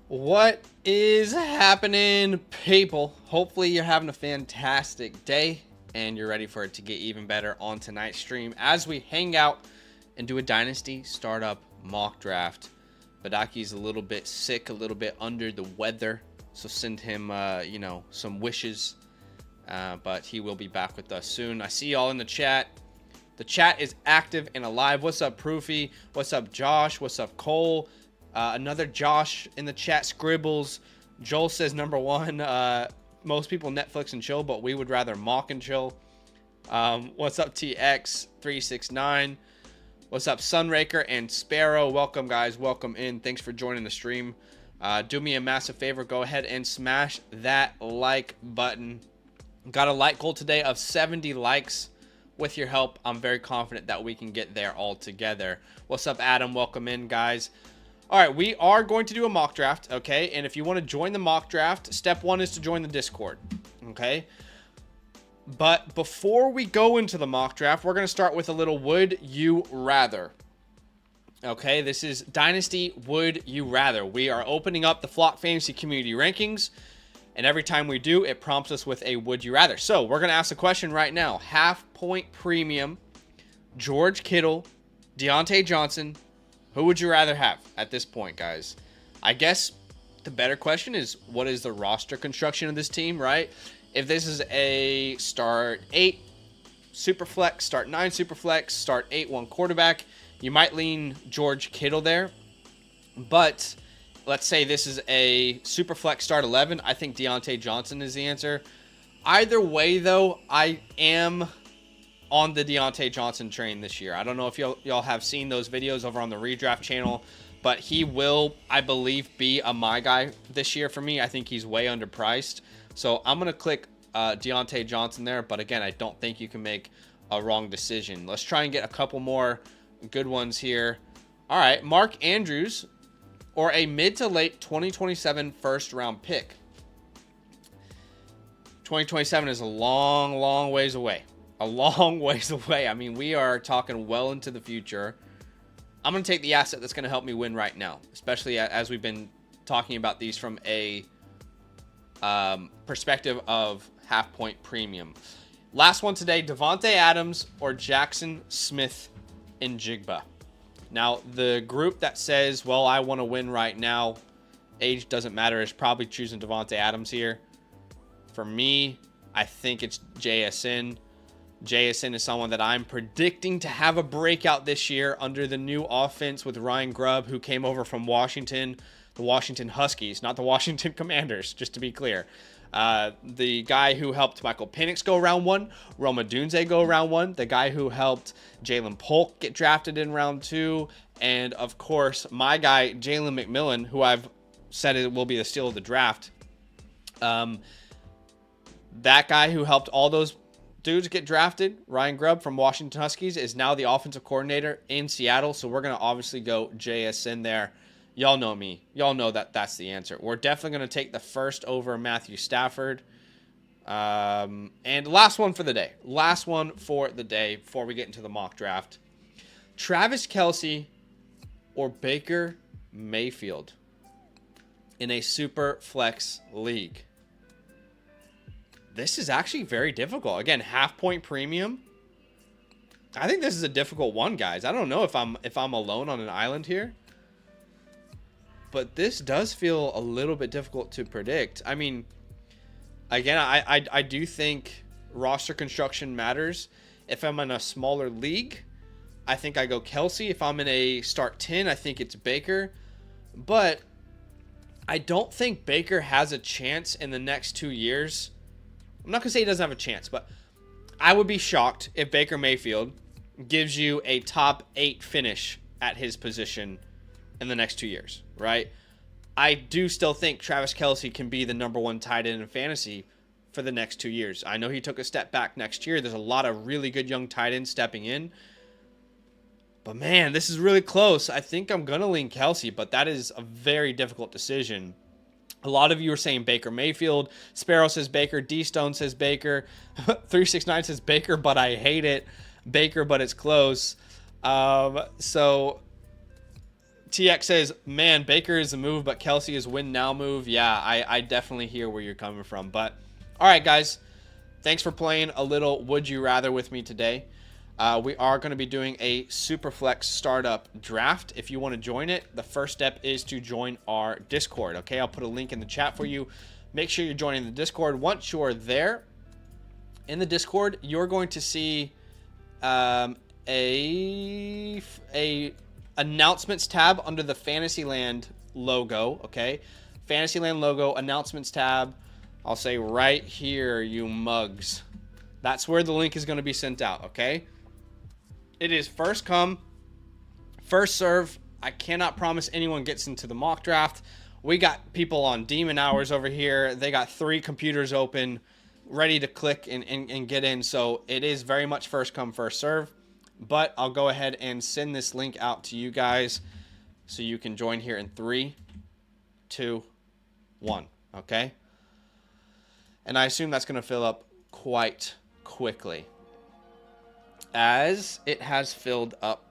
What is happening, people? Hopefully you're having a fantastic day and you're ready for it to get even better on tonight's stream as we hang out and do a Dynasty startup mock draft. Badaki's a little bit sick, a little bit under the weather, so send him, some wishes, but he will be back with us soon. I see y'all in the chat. The chat is active and alive. What's up, Proofy? What's up, Josh? What's up, Cole? Another Josh in the chat scribbles. Joel says number one, most people Netflix and chill, but we would rather mock and chill. What's up, TX369? What's up, Sunraker and Sparrow? Welcome, guys. Welcome in. Thanks for joining the stream. Do me a massive favor. Go ahead and smash that like button. Got a like goal today of 70 likes. With your help, I'm very confident that we can get there all together. What's up, Adam? Welcome in, guys. All right, we are going to do a mock draft, okay? And if you want to join the mock draft, step one is to join the Discord, okay? But before we go into the mock draft, we're going to start with a little would you rather. Okay, this is Dynasty Would You Rather. We are opening up the Flock Fantasy Community Rankings, and every time we do, it prompts us with a would you rather. So we're going to ask the question right now. Half-point premium, George Kittle, Deontay Johnson. Who would you rather have at this point, guys? I guess the better question is, what is the roster construction of this team, right? If this is a start 8 superflex, start 9 superflex, start 8 one quarterback, you might lean George Kittle there. But let's say this is a superflex start 11. I think Deontay Johnson is the answer. Either way, though, I am on the Deontay Johnson train this year. I don't know if y'all have seen those videos over on the redraft channel, but he will, I believe, be a my guy this year for me. I think he's way underpriced. So I'm going to click Deontay Johnson there. But again, I don't think you can make a wrong decision. Let's try and get a couple more good ones here. All right, Mark Andrews or a mid to late 2027 first round pick. 2027 is a long, long ways away. A long ways away. I mean, we are talking well into the future. I'm going to take the asset that's going to help me win right now, especially as we've been talking about these from a perspective of half-point premium. Last one today, Devontae Adams or Jackson Smith in Jigba. Now, the group that says, well, I want to win right now, age doesn't matter, is probably choosing Devontae Adams here. For me, I think it's JSN. JSN is someone that I'm predicting to have a breakout this year under the new offense with Ryan Grubb, who came over from Washington, the Washington Huskies, not the Washington Commanders, just to be clear. The guy who helped Michael Penix go round 1, Roma Dunze go round 1, the guy who helped Jalen Polk get drafted in round 2, and of course, my guy, Jalen McMillan, who I've said it will be the steal of the draft. That guy who helped all those dudes get drafted, Ryan Grubb from Washington Huskies, is now the offensive coordinator in Seattle. So we're going to obviously go JSN there. Y'all know me. Y'all know that that's the answer. We're definitely going to take the first over Matthew Stafford. And last one for the day. Last one for the day before we get into the mock draft. Travis Kelce or Baker Mayfield in a super flex league. This is actually very difficult. Again, half-point premium. I think this is a difficult one, guys. I don't know if I'm alone on an island here. But this does feel a little bit difficult to predict. I mean, again, I do think roster construction matters. If I'm in a smaller league, I think I go Kelce. If I'm in a start 10, I think it's Baker. But I don't think Baker has a chance in the next 2 years. I'm not going to say he doesn't have a chance, but I would be shocked if Baker Mayfield gives you a top 8 finish at his position in the next 2 years, right? I do still think Travis Kelce can be the number 1 tight end in fantasy for the next 2 years. I know he took a step back next year. There's a lot of really good young tight ends stepping in. But man, this is really close. I think I'm going to lean Kelce, but that is a very difficult decision. A lot of you are saying Baker Mayfield. Sparrow says Baker. D-Stone says Baker. 369 says Baker, but I hate it. Baker, but it's close. So TX says, man, Baker is a move, but Kelsey is win now move. Yeah, I definitely hear where you're coming from. But, all right, guys. Thanks for playing a little Would You Rather with me today. We are going to be doing a SFLX startup draft. If you want to join it, the first step is to join our Discord. Okay, I'll put a link in the chat for you. Make sure you're joining the Discord. Once you're there in the Discord, you're going to see a announcements tab under the Fantasyland logo. Okay, Fantasyland logo, announcements tab. I'll say right here, you mugs. That's where the link is going to be sent out, okay? It is first come, first serve. I cannot promise anyone gets into the mock draft. We got people on demon hours over here. They got 3 computers open, ready to click and get in. So it is very much first come, first serve. But I'll go ahead and send this link out to you guys so you can join here in 3, 2, 1, okay? And I assume that's going to fill up quite quickly, as it has filled up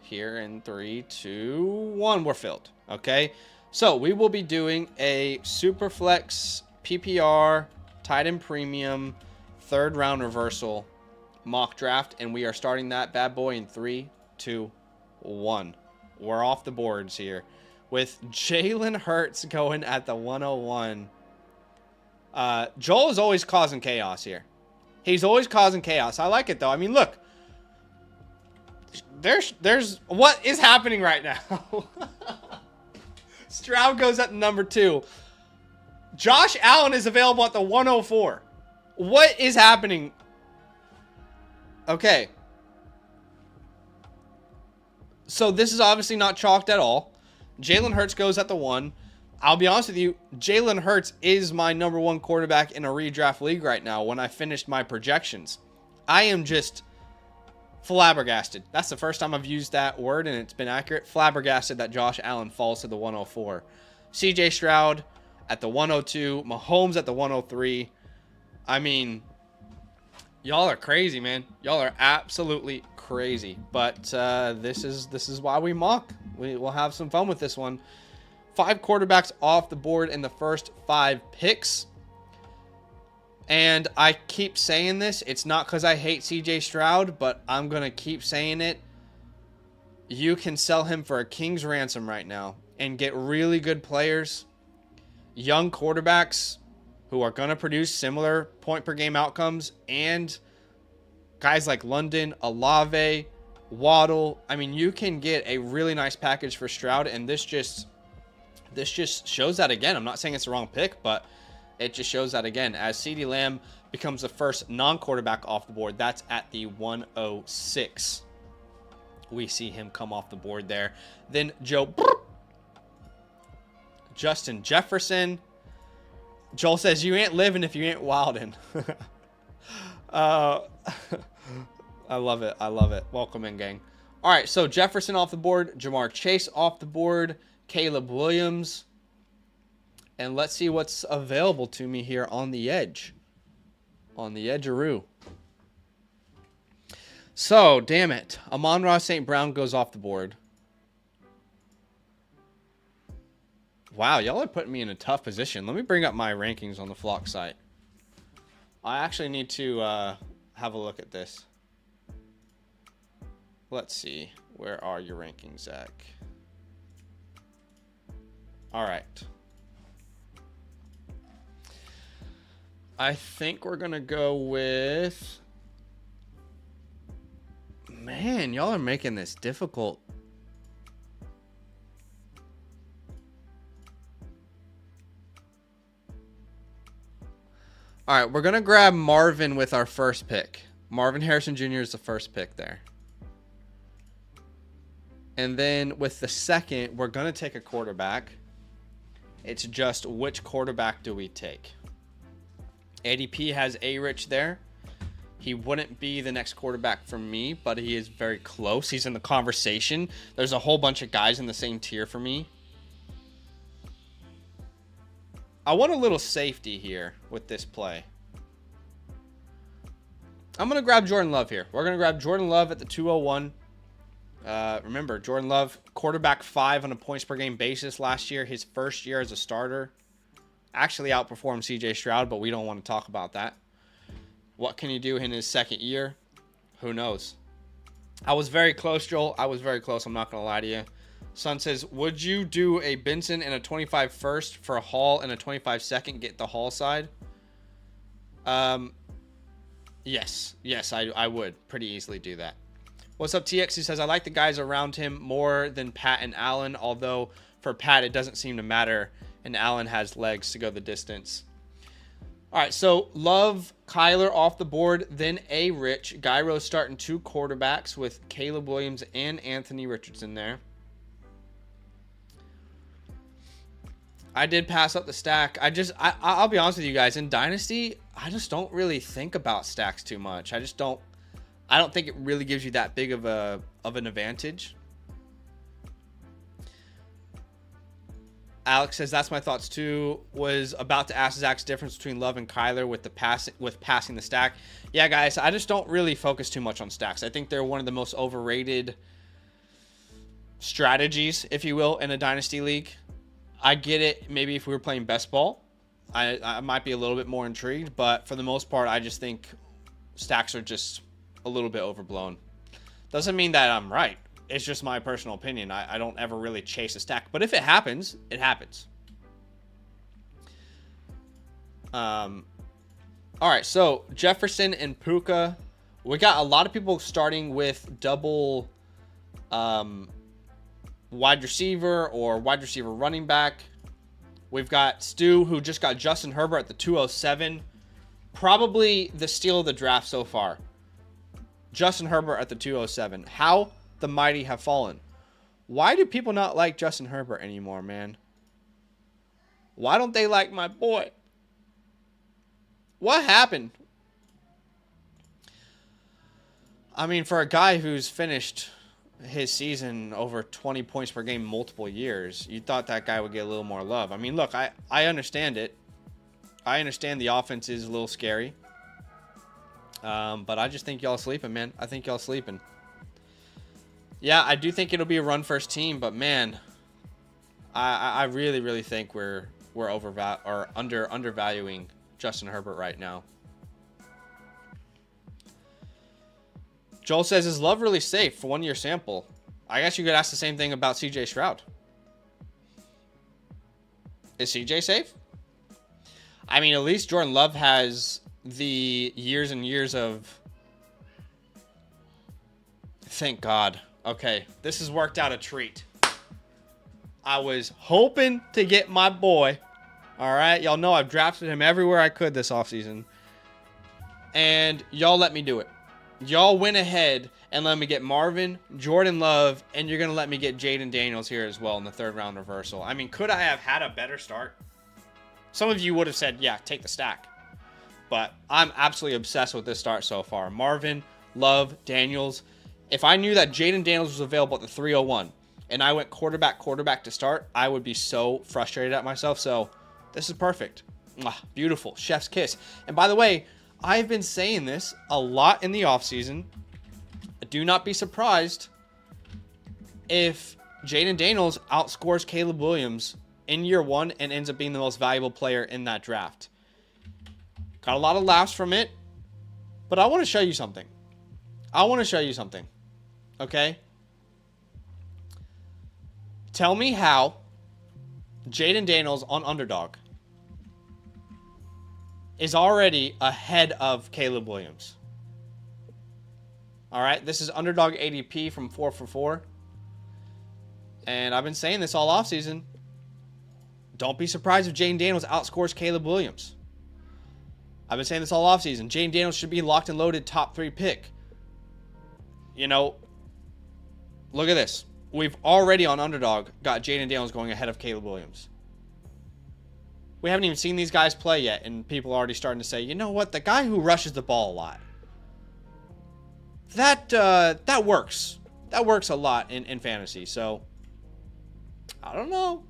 here in 3, 2, 1. We're filled. Okay, so we will be doing a SFLX PPR tight end premium 3rd round reversal mock draft, and we are starting that bad boy in 3, 2, 1. We're off the boards here with Jalen Hurts going at the 101. Joel is always causing chaos here. He's always causing chaos. I like it, though. I mean, look. There's what is happening right now. Stroud goes at number 2. Josh Allen is available at the 104. What is happening? Okay. So this is obviously not chalked at all. Jalen Hurts goes at the 1. I'll be honest with you, Jalen Hurts is my number 1 quarterback in a redraft league right now when I finished my projections. I am just flabbergasted. That's the first time I've used that word, and it's been accurate. Flabbergasted that Josh Allen falls to the 104. CJ Stroud at the 102. Mahomes at the 103. I mean, y'all are crazy, man. Y'all are absolutely crazy. But this is why we mock. We'll have some fun with this one. 5 quarterbacks off the board in the first 5 picks. And I keep saying this. It's not because I hate CJ Stroud, but I'm going to keep saying it. You can sell him for a king's ransom right now and get really good players, young quarterbacks who are going to produce similar point per game outcomes, and guys like London, Olave, Waddle. I mean, you can get a really nice package for Stroud, and this just shows that again. I'm not saying it's the wrong pick, but it just shows that again. As CeeDee Lamb becomes the first non-quarterback off the board, that's at the 106. We see him come off the board there. Then Justin Jefferson. Joel says, you ain't living if you ain't wildin'. I love it. I love it. Welcome in, gang. All right, so Jefferson off the board. Jamar Chase off the board. Caleb Williams. And let's see what's available to me here on the edge. On the edge-a-roo. So, damn it. Amon-Ra St. Brown goes off the board. Wow, y'all are putting me in a tough position. Let me bring up my rankings on the Flock site. I actually need to have a look at this. Let's see. Where are your rankings, Zach? All right. I think we're going to go with... Man, y'all are making this difficult. All right, we're going to grab Marvin with our first pick. Marvin Harrison Jr. is the first pick there. And then with the second, we're going to take a quarterback. It's just which quarterback do we take? ADP has A-Rich there. He wouldn't be the next quarterback for me, but he is very close. He's in the conversation. There's a whole bunch of guys in the same tier for me. I want a little safety here with this play. I'm going to grab Jordan Love here. We're going to grab Jordan Love at the 201. Remember, Jordan Love, quarterback 5 on a points per game basis last year. His first year as a starter. Actually outperformed CJ Stroud, but we don't want to talk about that. What can he do in his second year? Who knows? I was very close, Joel. I was very close. I'm not going to lie to you. Son says, would you do a Benson and a 25 first for a Hall and a 25 second? Get the Hall side? Yes. Yes, I would pretty easily do that. What's up, TX? He says, I like the guys around him more than Pat and Allen, although for Pat, it doesn't seem to matter, and Allen has legs to go the distance. All right, so Love, Kyler off the board, then A-Rich. Gyro starting 2 quarterbacks with Caleb Williams and Anthony Richardson there. I did pass up the stack. I'll be honest with you guys. In Dynasty, I just don't really think about stacks too much. I don't think it really gives you that big of an advantage. Alex says, that's my thoughts too. Was about to ask Zach's difference between Love and Kyler with passing the stack. Yeah, guys, I just don't really focus too much on stacks. I think they're one of the most overrated strategies, if you will, in a Dynasty league. I get it. Maybe if we were playing best ball, I might be a little bit more intrigued. But for the most part, I just think stacks are just a little bit overblown. Doesn't mean that I'm right. It's just my personal opinion. I don't ever really chase a stack. But if it happens, it happens. All right, so Jefferson and Puka. We got a lot of people starting with double wide receiver or wide receiver running back. We've got Stu, who just got Justin Herbert at the 207. Probably the steal of the draft so far. Justin Herbert at the 207. How the mighty have fallen. Why do people not like Justin Herbert anymore, man? Why don't they like my boy? What happened? I mean, for a guy who's finished his season over 20 points per game multiple years, you thought that guy would get a little more love. I mean, look, I understand it. I understand the offense is a little scary. But I just think y'all sleeping, man. I think y'all sleeping. Yeah, I do think it'll be a run first team, but man, I really, really think we're undervaluing Justin Herbert right now. Joel says, is Love really safe for 1 year sample? I guess you could ask the same thing about CJ Stroud. Is CJ safe? I mean, at least Jordan Love has the years and years of... Thank God. Okay, this has worked out a treat. I was hoping to get my boy. All right, y'all know I've drafted him everywhere I could this offseason. And y'all let me do it. Y'all went ahead and let me get Marvin, Jordan Love, and you're going to let me get Jaden Daniels here as well in the 3rd round reversal. I mean, could I have had a better start? Some of you would have said, yeah, take the stack. But I'm absolutely obsessed with this start so far. Marvin, Love, Daniels. If I knew that Jaden Daniels was available at the 301 and I went quarterback to start, I would be so frustrated at myself. So this is perfect. Mwah, beautiful. Chef's kiss. And by the way, I've been saying this a lot in the offseason. Do not be surprised if Jaden Daniels outscores Caleb Williams in year 1 and ends up being the most valuable player in that draft. Got a lot of laughs from it, but I want to show you something. Okay? Tell me how Jaden Daniels on Underdog is already ahead of Caleb Williams. All right, this is Underdog ADP from 4for4. And I've been saying this all offseason. Don't be surprised if Jaden Daniels outscores Caleb Williams. I've been saying this all offseason. Jaden Daniels should be locked and loaded top 3 pick. You know, look at this. We've already on Underdog got Jaden Daniels going ahead of Caleb Williams. We haven't even seen these guys play yet, and people are already starting to say, you know what? The guy who rushes the ball a lot, that works. That works a lot in fantasy. So, I don't know.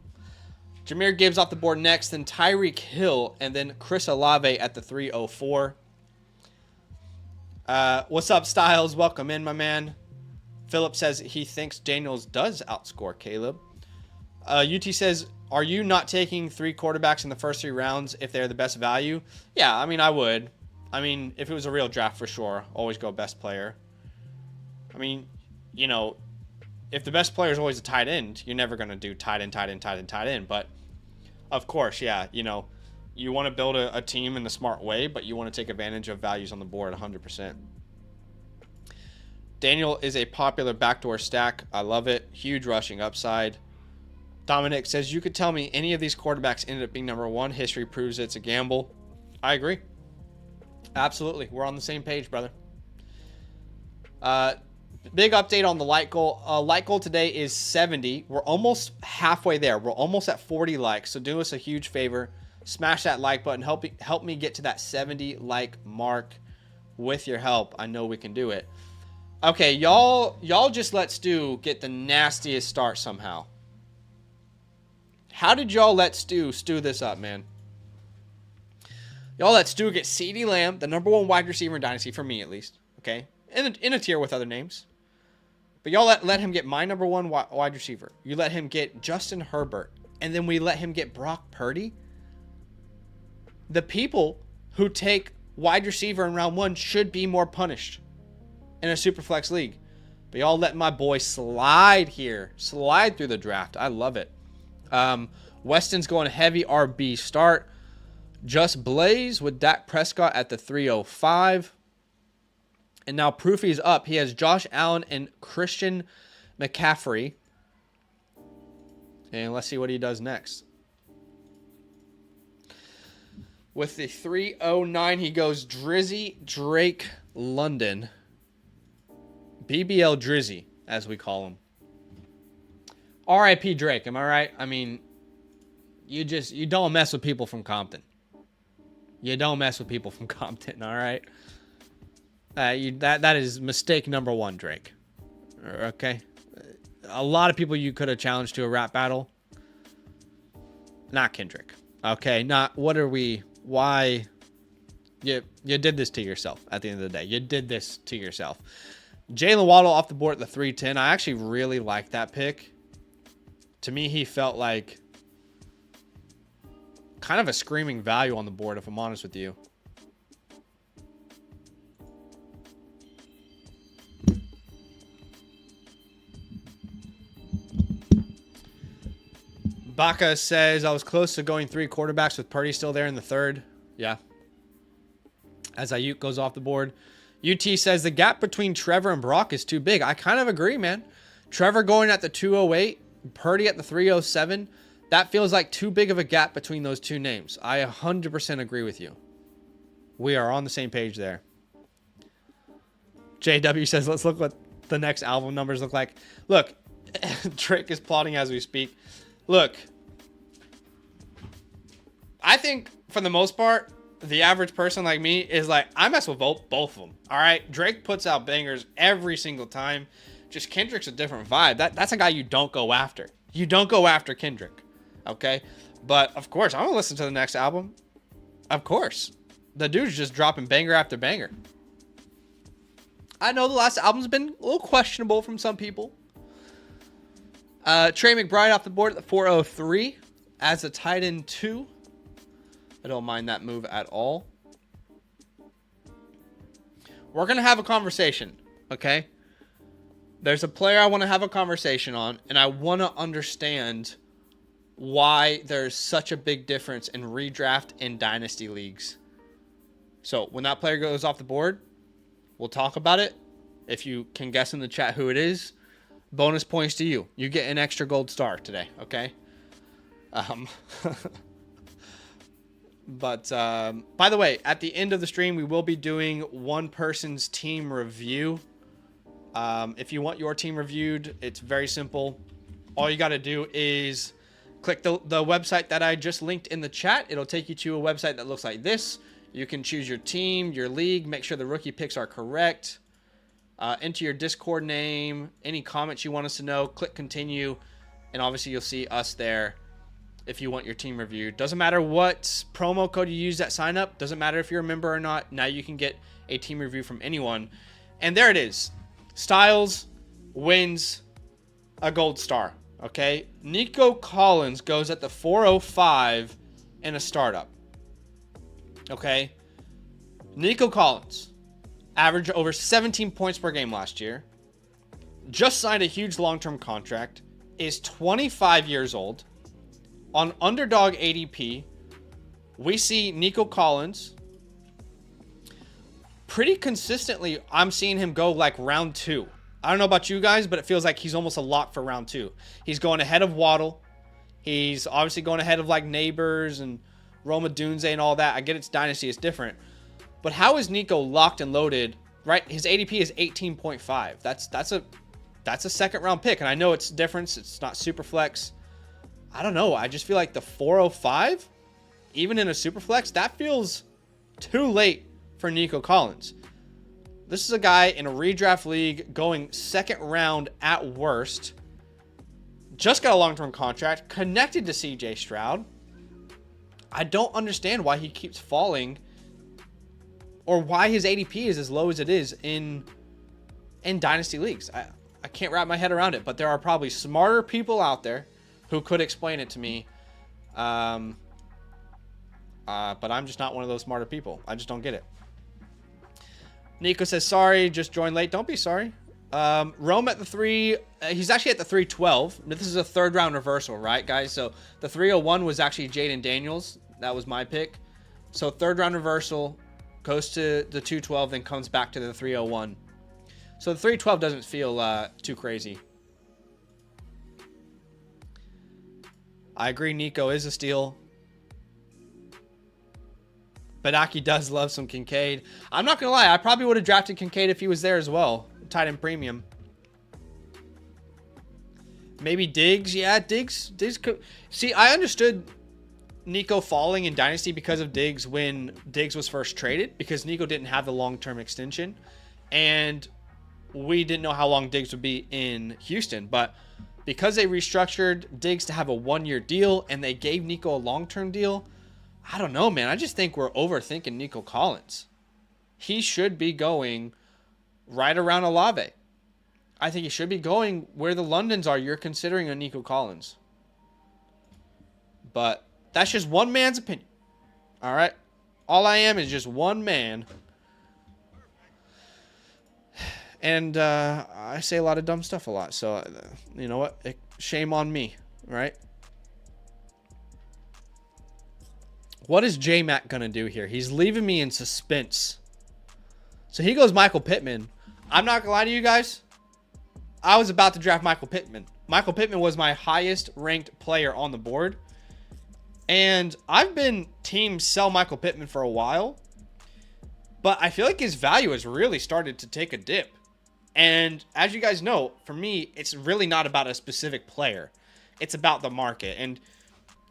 Jahmyr Gibbs off the board next, then Tyreek Hill, and then Chris Olave at the 304. What's up, Styles? Welcome in, my man. Philip says he thinks Daniels does outscore Caleb. UT says, are you not taking 3 quarterbacks in the first 3 rounds if they're the best value? Yeah, I mean, I would. I mean, if it was a real draft, for sure, always go best player. I mean, you know, if the best player is always a tight end, you're never going to do tight end. But, of course, yeah, you know, you want to build a team in a smart way, but you want to take advantage of values on the board 100%. Daniel is a popular backdoor stack. I love it. Huge rushing upside. Dominic says, you could tell me any of these quarterbacks ended up being number 1. History proves it's a gamble. I agree. Absolutely. We're on the same page, brother. Big update on the like goal. Like goal today is 70. We're almost halfway there. We're almost at 40 likes. So do us a huge favor. Smash that like button. Help me get to that 70 like mark. With your help, I know we can do it. Okay, y'all just let Stu get the nastiest start somehow. How did y'all let Stu this up, man? Y'all let Stu get CeeDee Lamb, the number 1 wide receiver in Dynasty, for me at least. Okay? In a tier with other names. But y'all let him get my number 1 wide receiver. You let him get Justin Herbert. And then we let him get Brock Purdy. The people who take wide receiver in round 1 should be more punished in a Superflex league. But y'all let my boy slide here. Slide through the draft. I love it. Weston's going heavy RB start. Just Blaze with Dak Prescott at the 305. And now Proofy's up. He has Josh Allen and Christian McCaffrey. And let's see what he does next. With the 309, he goes Drizzy Drake London. BBL Drizzy, as we call him. RIP Drake, am I right? I mean, you don't mess with people from Compton. You don't mess with people from Compton, all right? That is mistake number 1, Drake. Okay? A lot of people you could have challenged to a rap battle. Not Kendrick. Okay? Not, what are we, why? You did this to yourself at the end of the day. You did this to yourself. Jalen Waddle off the board at the 310. I actually really like that pick. To me, he felt like kind of a screaming value on the board, if I'm honest with you. Baca says, I was close to going 3 quarterbacks with Purdy still there in the 3rd. Yeah. As Ayuk goes off the board. UT says, the gap between Trevor and Brock is too big. I kind of agree, man. Trevor going at the 208. Purdy at the 307. That feels like too big of a gap between those 2 names. I 100% agree with you. We are on the same page there. JW says, let's look what the next album numbers look like. Look, Drake is plotting as we speak. Look, I think for the most part, the average person like me is like, I mess with both of them. All right. Drake puts out bangers every single time. Just Kendrick's a different vibe. That's a guy you don't go after. You don't go after Kendrick. Okay. But of course, I'm going to listen to the next album. Of course. The dude's just dropping banger after banger. I know the last album's been a little questionable from some people. Trey McBride off the board at the 403 as a tight end 2. I don't mind that move at all. We're going to have a conversation, okay? There's a player I want to have a conversation on, and I want to understand why there's such a big difference in redraft and dynasty leagues. So when that player goes off the board, we'll talk about it. If you can guess in the chat who it is, bonus points to you. You get an extra gold star today, okay? But by the way, at the end of the stream, we will be doing one person's team review. If you want your team reviewed, it's very simple. All you got to do is click the website that I just linked in the chat. It'll take you to a website that looks like this. You can choose your team, your league, make sure the rookie picks are correct. Enter your Discord name, any comments you want us to know, click continue, and obviously you'll see us there if you want your team reviewed. Doesn't matter what promo code you use at sign up, doesn't matter if you're a member or not, now you can get a team review from anyone. And there it is. Styles, wins a gold star. Okay, Nico Collins goes at the 405 in a startup. Okay, Nico Collins averaged over 17 points per game last year. Just signed a huge long-term contract. Is 25 years old. On underdog ADP, we see Nico Collins pretty consistently. I'm seeing him go like round 2. I don't know about you guys, but it feels like he's almost a lock for round 2. He's going ahead of Waddle. He's obviously going ahead of like Neighbors and Roma Dunze and all that. I get it's Dynasty, it's different. But how is Nico locked and loaded, right? His ADP is 18.5. That's a second round pick. And I know it's different. It's not super flex. I don't know. I just feel like the 405, even in a super flex, that feels too late for Nico Collins. This is a guy in a redraft league going second round at worst. Just got a long-term contract, connected to CJ Stroud. I don't understand why he keeps falling or why his ADP is as low as it is in Dynasty leagues. I can't wrap my head around it, but there are probably smarter people out there who could explain it to me. But I'm just not one of those smarter people. I just don't get it. Nico says, sorry, just joined late. Don't be sorry. Rome at the 3. He's actually at the 312. This is a third round reversal, right, guys? So the 301 was actually Jaden Daniels. That was my pick. So third round reversal, goes to the 212, then comes back to the 301. So the 312 doesn't feel too crazy. I agree, Nico is a steal. Badaki does love some Kincaid. I'm not going to lie. I probably would have drafted Kincaid if he was there as well. Tight end premium. Maybe Diggs. Yeah, Diggs could. See, I understood Nico falling in Dynasty because of Diggs when Diggs was first traded. Because Nico didn't have the long-term extension. And we didn't know how long Diggs would be in Houston. But because they restructured Diggs to have a 1-year deal and they gave Nico a long-term deal, I don't know, man. I just think we're overthinking Nico Collins. He should be going right around Olave. I think he should be going where the Londons are. You're considering a Nico Collins. But that's just one man's opinion. All right? All I am is just one man. And I say a lot of dumb stuff a lot. So, you know what? Shame on me, right? What is J-Mac going to do here? He's leaving me in suspense. So he goes Michael Pittman. I'm not going to lie to you guys. I was about to draft Michael Pittman. Michael Pittman was my highest ranked player on the board. And I've been team sell Michael Pittman for a while. But I feel like his value has really started to take a dip. And as you guys know, for me, it's really not about a specific player. It's about the market. And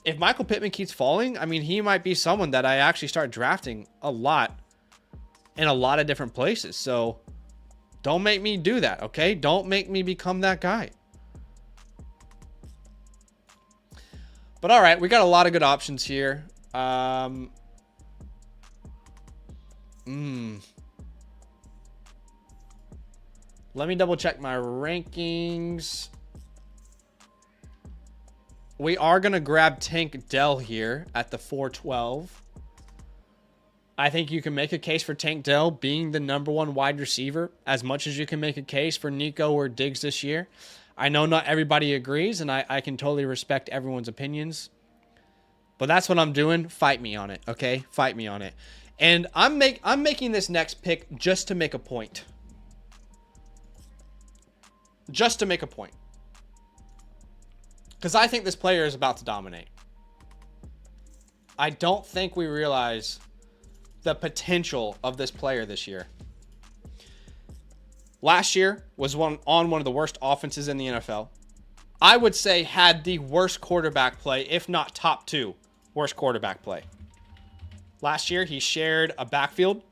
if Michael Pittman keeps falling, I mean, he might be someone that I actually start drafting a lot in a lot of different places. So don't make me do that, okay? Don't make me become that guy. But all right, we got a lot of good options here. Let me double check my rankings. We are going to grab Tank Dell here at the 412. I think you can make a case for Tank Dell being the #1 wide receiver as much as you can make a case for Nico or Diggs this year. I know not everybody agrees, and I can totally respect everyone's opinions. But that's what I'm doing. Fight me on it, okay? Fight me on it. And I'm making this next pick just to make a point. Just to make a point. Because I think this player is about to dominate. I don't think we realize the potential of this player this year. Last year was one of the worst offenses in the NFL. I would say had the worst quarterback play, if not top 2 worst quarterback play. Last year, he shared a backfield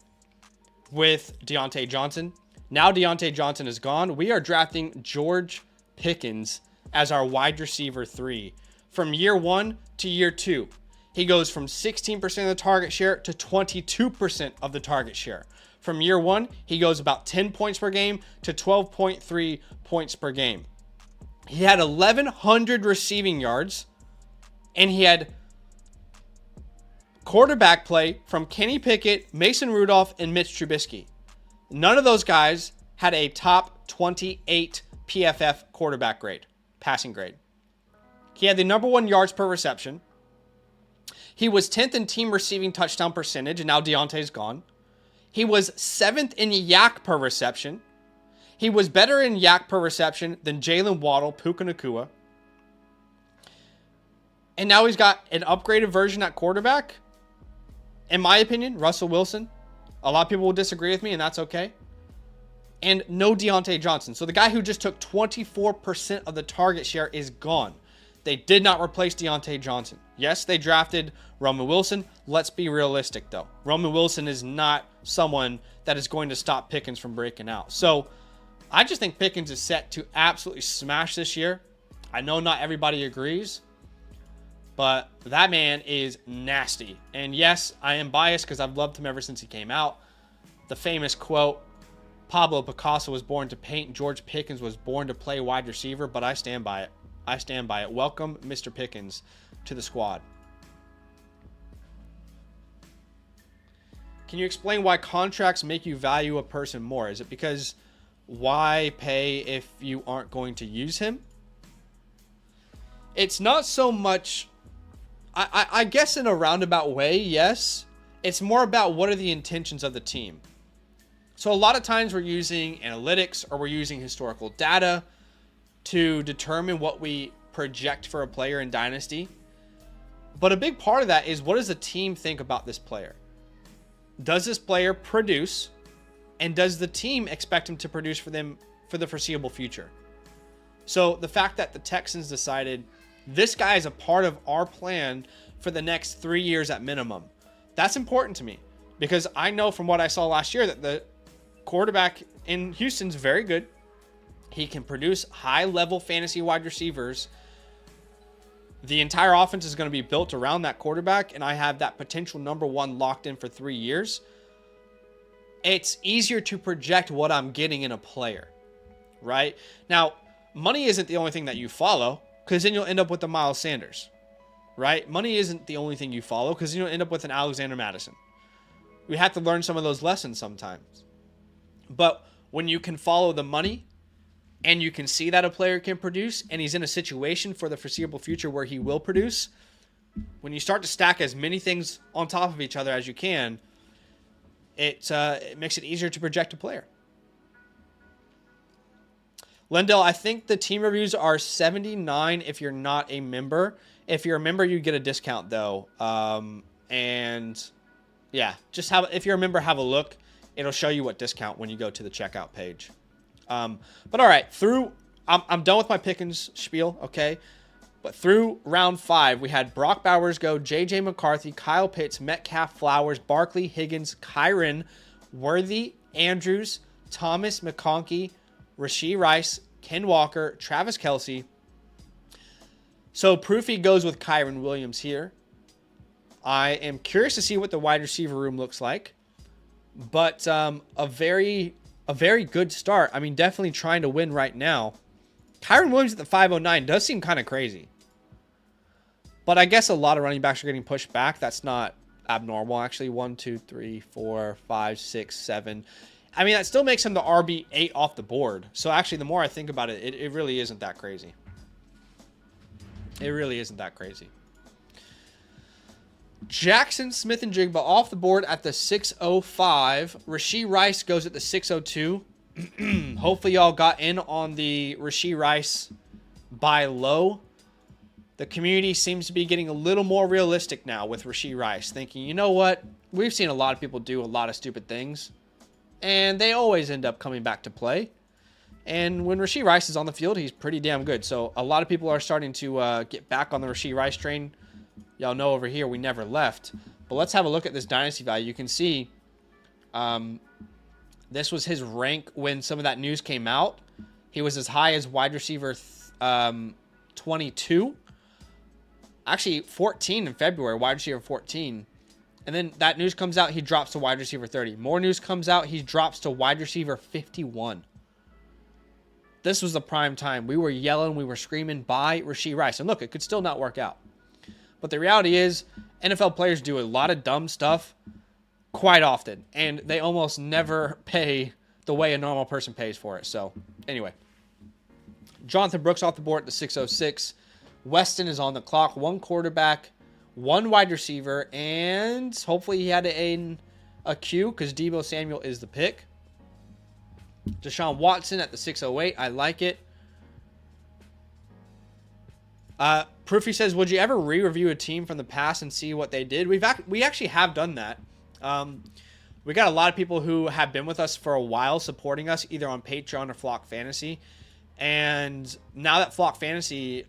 with Deontay Johnson. Now Deontay Johnson is gone. We are drafting George Pickens as our wide receiver 3 from year 1 to year 2. He goes from 16% of the target share to 22% of the target share. From year one, he goes about 10 points per game to 12.3 points per game. He had 1,100 receiving yards, and he had quarterback play from Kenny Pickett, Mason Rudolph, and Mitch Trubisky. None of those guys had a top 28 PFF quarterback grade, passing grade. He had the number 1 yards per reception. He was 10th in team receiving touchdown percentage, and now Deontay's gone. He was 7th in yak per reception. He was better in yak per reception than Jalen Waddle, Puka Nacua. And now he's got an upgraded version at quarterback. In my opinion, Russell Wilson. A lot of people will disagree with me, and that's okay. And no Deontay Johnson. So the guy who just took 24% of the target share is gone. They did not replace Deontay Johnson. Yes, they drafted Roman Wilson. Let's be realistic, though. Roman Wilson is not someone that is going to stop Pickens from breaking out. So I just think Pickens is set to absolutely smash this year. I know not everybody agrees, but that man is nasty. And yes, I am biased because I've loved him ever since he came out. The famous quote, Pablo Picasso was born to paint, George Pickens was born to play wide receiver, but I stand by it. I stand by it. Welcome, Mr. Pickens, to the squad. Can you explain why contracts make you value a person more? Is it because why pay if you aren't going to use him? It's not so much, I guess in a roundabout way, yes. It's more about what are the intentions of the team. So a lot of times we're using analytics or we're using historical data to determine what we project for a player in Dynasty. But a big part of that is, what does the team think about this player? Does this player produce? And does the team expect him to produce for them for the foreseeable future? So the fact that the Texans decided this guy is a part of our plan for the next 3 years at minimum, that's important to me, because I know from what I saw last year that the quarterback in Houston's very good. He can produce high-level fantasy wide receivers. The entire offense is going to be built around that quarterback, and I have that potential number 1 locked in for 3 years. It's easier to project what I'm getting in a player, right? Now, money isn't the only thing that you follow, because then you'll end up with the Miles Sanders, right? Money isn't the only thing you follow, because you'll end up with an Alexander Madison. We have to learn some of those lessons sometimes. But when you can follow the money, and you can see that a player can produce, and he's in a situation for the foreseeable future where he will produce, when you start to stack as many things on top of each other as you can, it makes it easier to project a player. Lendell, I think the team reviews are $79 if you're not a member. If you're a member, you get a discount, though. And yeah, just if you're a member, have a look. It'll show you what discount when you go to the checkout page. But all right, I'm done with my Pickens spiel, okay? But through round 5, we had Brock Bowers go, J.J. McCarthy, Kyle Pitts, Metcalf, Flowers, Barkley, Higgins, Kyren, Worthy, Andrews, Thomas, McConkey, Rashee Rice, Ken Walker, Travis Kelce. So Proofy goes with Kyren Williams here. I am curious to see what the wide receiver room looks like. But a very good start. I mean, definitely trying to win right now. Kyren Williams at the 509 does seem kind of crazy. But I guess a lot of running backs are getting pushed back. That's not abnormal, actually. 1, 2, 3, 4, 5, 6, 7. I mean, that still makes him the RB8 off the board. So actually, the more I think about it, it really isn't that crazy. It really isn't that crazy. Jackson Smith-Njigba off the board at the 605. Rashee Rice goes at the 602. Hopefully y'all got in on the Rashee Rice buy low. The community seems to be getting a little more realistic now with Rashee Rice, thinking, you know what? We've seen a lot of people do a lot of stupid things, and they always end up coming back to play. And when Rashee Rice is on the field, he's pretty damn good. So a lot of people are starting to get back on the Rashee Rice train. Y'all know over here we never left. But let's have a look at this dynasty value. You can see this was his rank when some of that news came out. He was as high as wide receiver 22. Actually, 14 in February, wide receiver 14. And then that news comes out, he drops to wide receiver 30. More news comes out, he drops to wide receiver 51. This was the prime time. We were yelling, we were screaming, buy Rashee Rice. And look, it could still not work out. But the reality is, NFL players do a lot of dumb stuff quite often. And they almost never pay the way a normal person pays for it. So, anyway. Jonathan Brooks off the board at the 606. Weston is on the clock. 1 quarterback, 1 wide receiver, and hopefully he had a Q because Deebo Samuel is the pick. Deshaun Watson at the 608. I like it. Proofy says, would you ever re-review a team from the past and see what they did? We actually have done that. We got a lot of people who have been with us for a while supporting us either on Patreon or Flock Fantasy. And now that Flock Fantasy,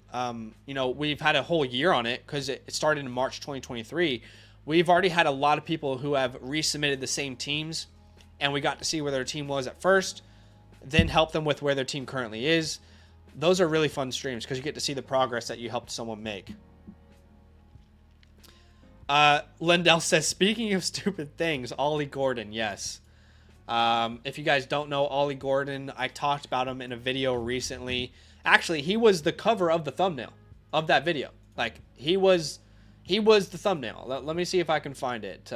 we've had a whole year on it because it started in March 2023. We've already had a lot of people who have resubmitted the same teams, and we got to see where their team was at first, then help them with where their team currently is. Those are really fun streams because you get to see the progress that you helped someone make. Lindell says, speaking of stupid things, Ollie Gordon, yes. If you guys don't know Ollie Gordon, I talked about him in a video recently. Actually, he was the cover of the thumbnail of that video. Like, he was the thumbnail. Let me see if I can find it.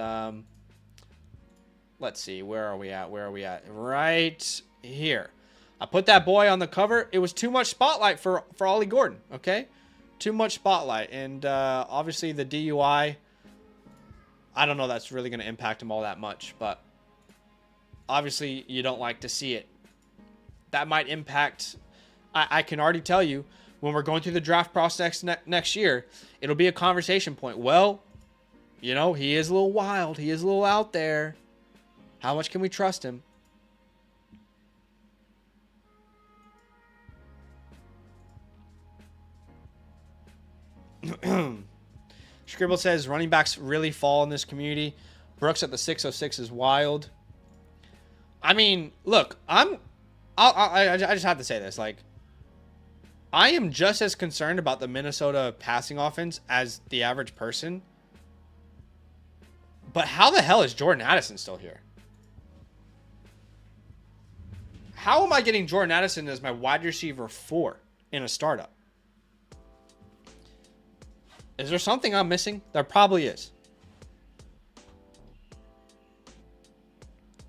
Let's see. Where are we at? Right here. I put that boy on the cover. It was too much spotlight for Ollie Gordon, okay? Too much spotlight. And obviously the DUI, I don't know that's really going to impact him all that much, but obviously, you don't like to see it. That might impact. I can already tell you, when we're going through the draft process next year, it'll be a conversation point. Well, he is a little wild. He is a little out there. How much can we trust him? Scribble says, running backs really fall in this community. Brooks at the 606 is wild. I mean, look, I just have to say this. Like, I am just as concerned about the Minnesota passing offense as the average person. But how the hell is Jordan Addison still here? How am I getting Jordan Addison as my wide receiver 4 in a startup? Is there something I'm missing? There probably is.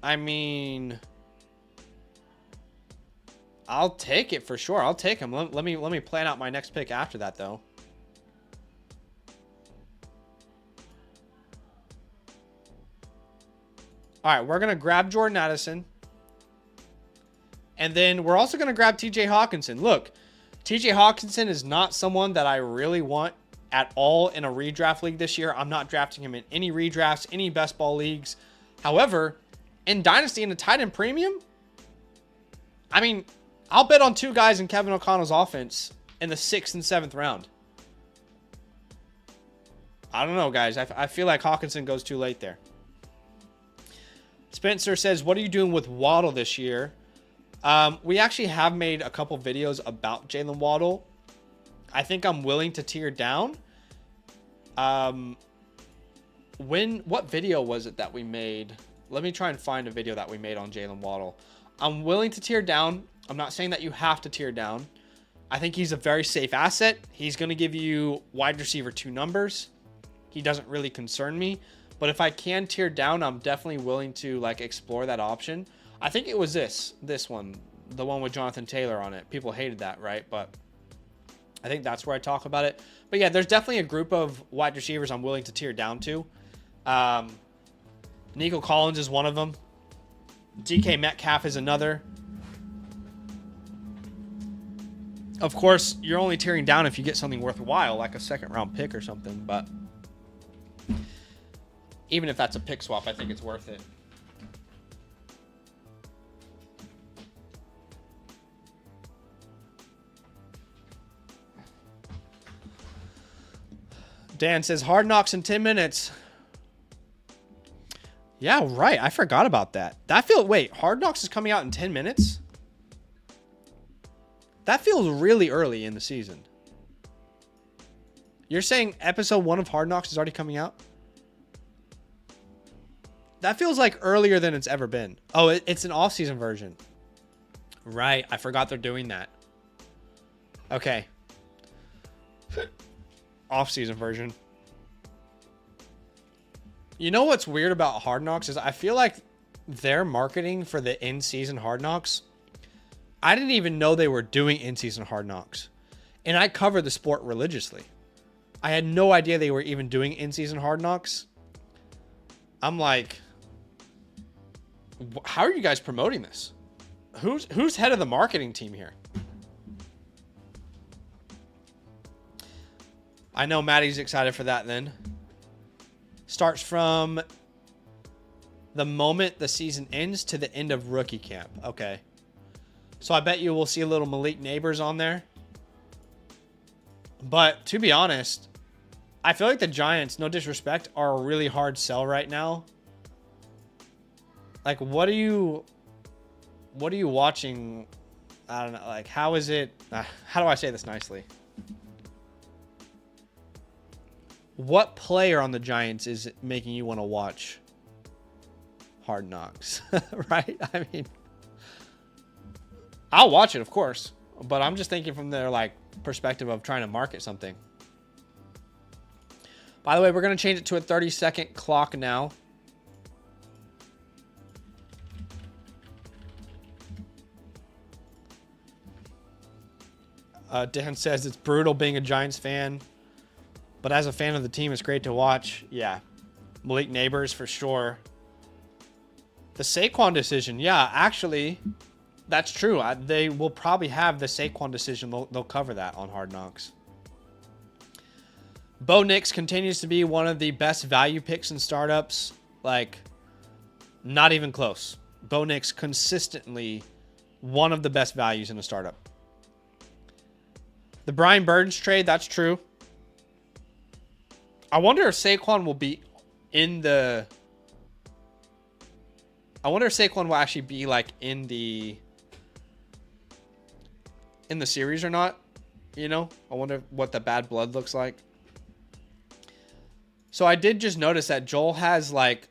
I mean, I'll take it for sure. I'll take him. Let me plan out my next pick after that, though. All right, we're going to grab Jordan Addison. And then we're also going to grab TJ Hawkinson. Look, TJ Hawkinson is not someone that I really want at all in a redraft league this year. I'm not drafting him in any redrafts, any best ball leagues. However, in Dynasty in the tight end premium, I mean, I'll bet on 2 guys in Kevin O'Connell's offense in the 6th and 7th round. I don't know, guys. I feel like Hawkinson goes too late there. Spencer says, what are you doing with Waddle this year? We actually have made a couple videos about Jalen Waddle. I think I'm willing to tear down. What video was it that we made? Let me try and find a video that we made on Jalen Waddle. I'm willing to tear down. I'm not saying that you have to tear down. I think he's a very safe asset. He's going to give you wide receiver 2 numbers. He doesn't really concern me. But if I can tear down, I'm definitely willing to explore that option. I think it was this one, the one with Jonathan Taylor on it. People hated that, right? But I think that's where I talk about it. But yeah, there's definitely a group of wide receivers I'm willing to tear down to. Nico Collins is one of them. DK Metcalf is another. Of course, you're only tearing down if you get something worthwhile, like a 2nd round pick or something. But even if that's a pick swap, I think it's worth it. Dan says, Hard Knocks in 10 minutes. Yeah, right. I forgot about that. Wait, Hard Knocks is coming out in 10 minutes? That feels really early in the season. You're saying episode 1 of Hard Knocks is already coming out? That feels like earlier than it's ever been. Oh, it's an off-season version. Right. I forgot they're doing that. Okay. Off-season version. You know what's weird about Hard Knocks is I feel like their marketing for the in-season Hard Knocks, I didn't even know they were doing in-season Hard Knocks. And I cover the sport religiously. I had no idea they were even doing in-season Hard Knocks. I'm like, how are you guys promoting this? Who's head of the marketing team here? I know Maddie's excited for that then. Starts from the moment the season ends to the end of rookie camp. Okay. So I bet you we'll see a little Malik Neighbors on there. But to be honest, I feel like the Giants, no disrespect, are a really hard sell right now. Like, what are you watching? I don't know. Like, how is it? How do I say this nicely? What player on the Giants is making you want to watch Hard Knocks? Right? I mean, I'll watch it, of course, but I'm just thinking from their like perspective of trying to market something. By the way, we're going to change it to a 30-second clock now. Dan says it's brutal being a Giants fan, but as a fan of the team, it's great to watch. Yeah, Malik Neighbors for sure. The Saquon decision, yeah, actually, that's true. They will probably have the Saquon decision. They'll cover that on Hard Knocks. Bo Nix continues to be one of the best value picks in startups. Like, not even close. Bo Nix consistently one of the best values in a startup. The Brian Burns trade, that's true. I wonder if Saquon will be in the... I wonder if Saquon will actually be like in the series or not. You know? I wonder what the bad blood looks like. So I did just notice that Joel has like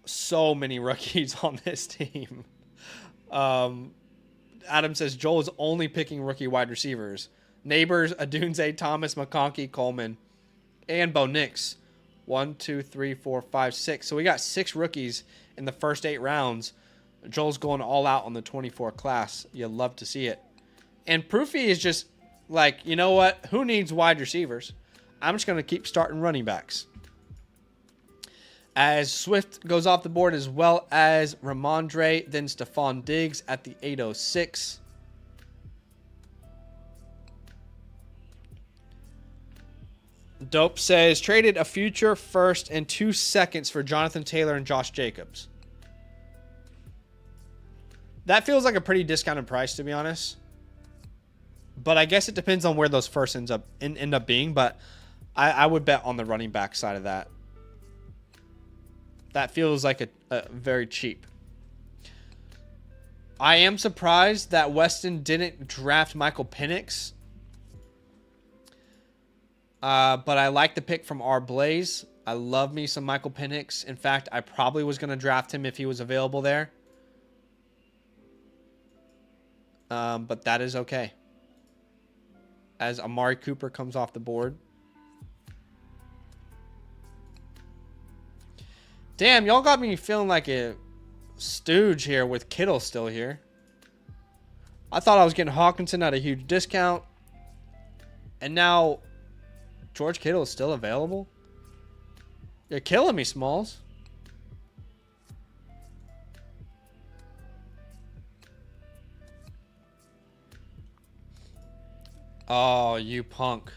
so many rookies on this team. Adam says Joel is only picking rookie wide receivers. Neighbors, Adunze, Thomas, McConkey, Coleman, and Bo Nix. 1, 2, 3, 4, 5, 6. So we got 6 rookies in the first 8 rounds. Joel's going all out on the 24 class. You'll love to see it. And Proofy is just like, you know what? Who needs wide receivers? I'm just going to keep starting running backs. As Swift goes off the board, as well as Ramondre, then Stephon Diggs at the 806. Dope says, traded a future first and 2 seconds for Jonathan Taylor and Josh Jacobs. That feels like a pretty discounted price, to be honest. But I guess it depends on where those firsts end up being. But I would bet on the running back side of that. That feels like a very cheap. I am surprised that Weston didn't draft Michael Penix. But I like the pick from R. Blaze. I love me some Michael Penix. In fact, I probably was going to draft him if he was available there. But that is okay. As Amari Cooper comes off the board. Damn, y'all got me feeling like a stooge here with Kittle still here. I thought I was getting Hawkinson at a huge discount. And now George Kittle is still available? You're killing me, Smalls. Oh, you punk.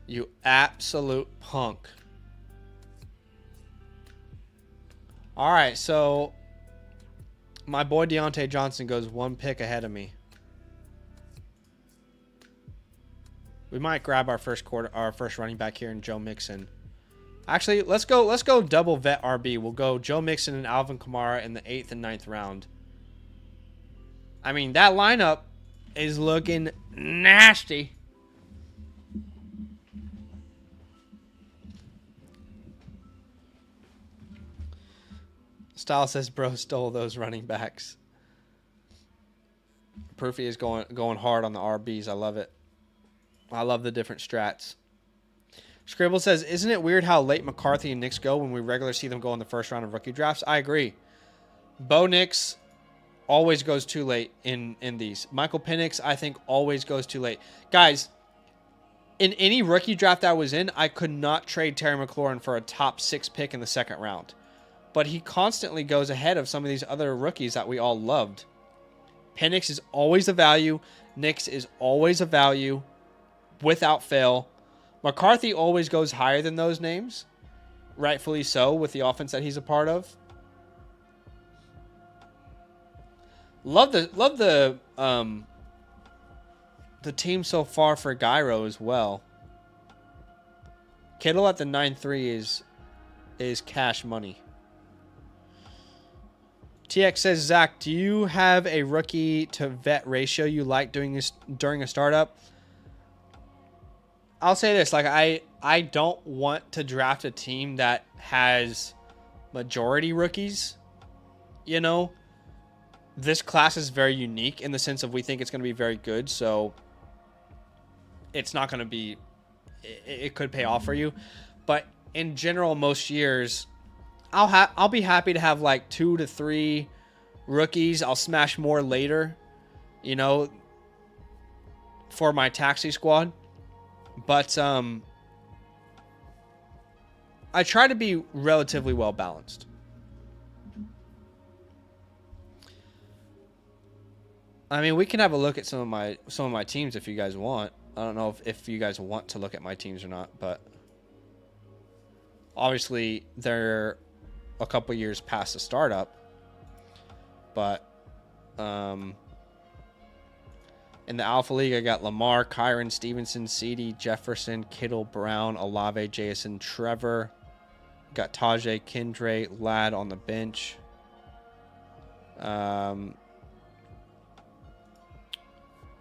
You absolute punk. All right, so my boy Deontay Johnson goes 1 pick ahead of me. We might grab our first running back here in Joe Mixon. Actually, let's go double vet RB. We'll go Joe Mixon and Alvin Kamara in the 8th and 9th round. I mean, that lineup is looking nasty. Style says, bro stole those running backs. Proofy is going hard on the RBs. I love it. I love the different strats. Scribble says, isn't it weird how late McCarthy and Nix go when we regularly see them go in the first round of rookie drafts? I agree. Bo Nix always goes too late in these. Michael Penix, I think, always goes too late. Guys, in any rookie draft I was in, I could not trade Terry McLaurin for a top 6 pick in the second round. But he constantly goes ahead of some of these other rookies that we all loved. Penix is always a value. Nix is always a value without fail. McCarthy always goes higher than those names. Rightfully so with the offense that he's a part of. Love the team so far for Gyro as well. Kittle at the 9-3 is cash money. TX says, Zach, do you have a rookie to vet ratio you like during a startup? I'll say this, like I don't want to draft a team that has majority rookies. You know, this class is very unique in the sense of we think it's going to be very good, so it's not going to be, it could pay off for you. But in general, most years, I'll be happy to have like 2 to 3 rookies. I'll smash more later, you know, for my taxi squad. But I try to be relatively well balanced. I mean, we can have a look at some of my teams if you guys want. I don't know if you guys want to look at my teams or not, but obviously they're a couple years past the startup. But in the Alpha League, I got Lamar, Kyron, Stevenson, CeeDee, Jefferson, Kittle, Brown, Olave, Jason, Trevor. Got Tajay, Kendre, Ladd on the bench.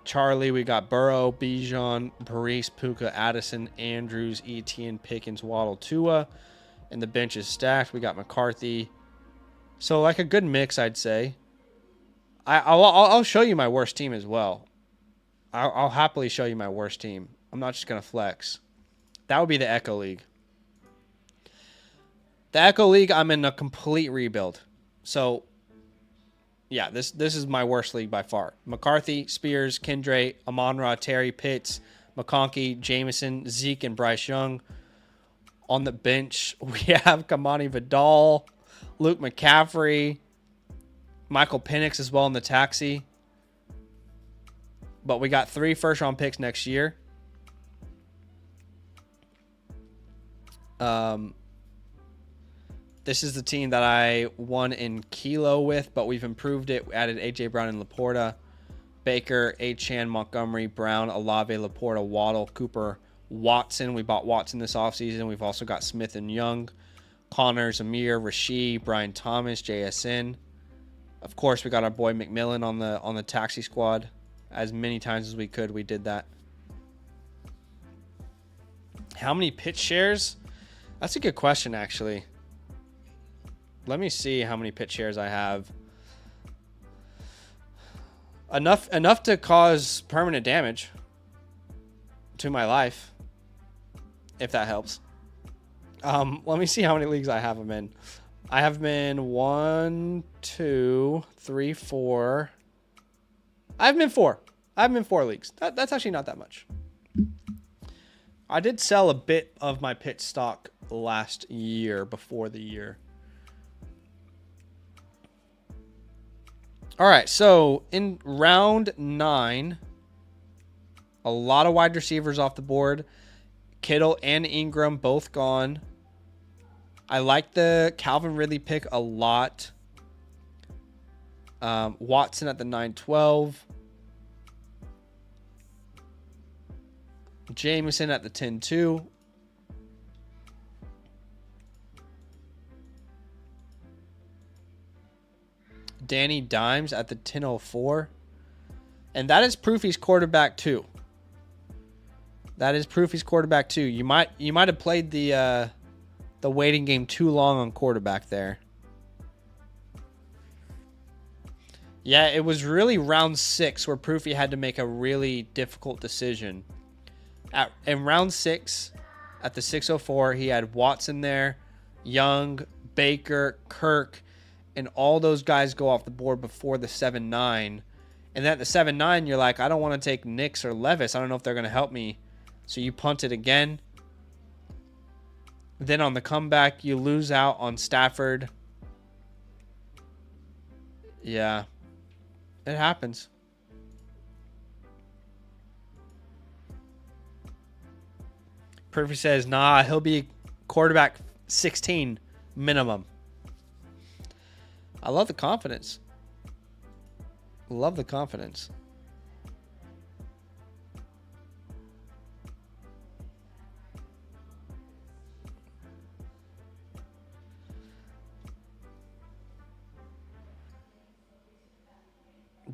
Charlie, we got Burrow, Bijan, Paris, Puka, Addison, Andrews, Etienne, Pickens, Waddle, Tua. And the bench is stacked. We got McCarthy. So like a good mix, I'd say. I'll show you my worst team as well. I'll happily show you my worst team. I'm not just going to flex. That would be the Echo League. The Echo League, I'm in a complete rebuild. So, yeah, this is my worst league by far. McCarthy, Spears, Kendre, Amon-Ra, Terry, Pitts, McConkey, Jameson, Zeke, and Bryce Young. On the bench, we have Kamani Vidal, Luke McCaffrey, Michael Penix as well in the taxi. But we got 3 first-round picks next year. This is the team that I won in Kilo with, but we've improved it. We added A.J. Brown and Laporta, Baker, Achane, Montgomery, Brown, Olave, Laporta, Waddle, Cooper, Watson. We bought Watson this offseason. We've also got Smith and Young, Connors, Amir, Rasheed, Brian Thomas, JSN. Of course, we got our boy McMillan on the taxi squad. As many times as we could, we did that. How many pitch shares? That's a good question, actually. Let me see how many pitch shares I have. Enough to cause permanent damage to my life, if that helps. Let me see how many leagues I have them in. I have them in 1, 2, 3, 4. I have them in 4. I have them in 4 leagues. That's actually not that much. I did sell a bit of my pitch stock last year, before the year. All right, so in round 9, a lot of wide receivers off the board. Kittle and Ingram both gone. I like the Calvin Ridley pick a lot. Watson at the 9-12. Jameson at the 10-2. Danny Dimes at the 10-04. And that is Proofy's quarterback too. That is Proofy's quarterback too. You might have played the waiting game too long on quarterback there. Yeah, it was really round 6 where Proofy had to make a really difficult decision. In round 6, at the 604, he had Watson there, Young, Baker, Kirk, and all those guys go off the board before the 7-9. And then at the 7-9, you're like, I don't want to take Nix or Levis. I don't know if they're going to help me. So you punt it again. Then on the comeback, you lose out on Stafford. Yeah. It happens. Perfect says, nah, he'll be quarterback 16 minimum. I love the confidence. Love the confidence.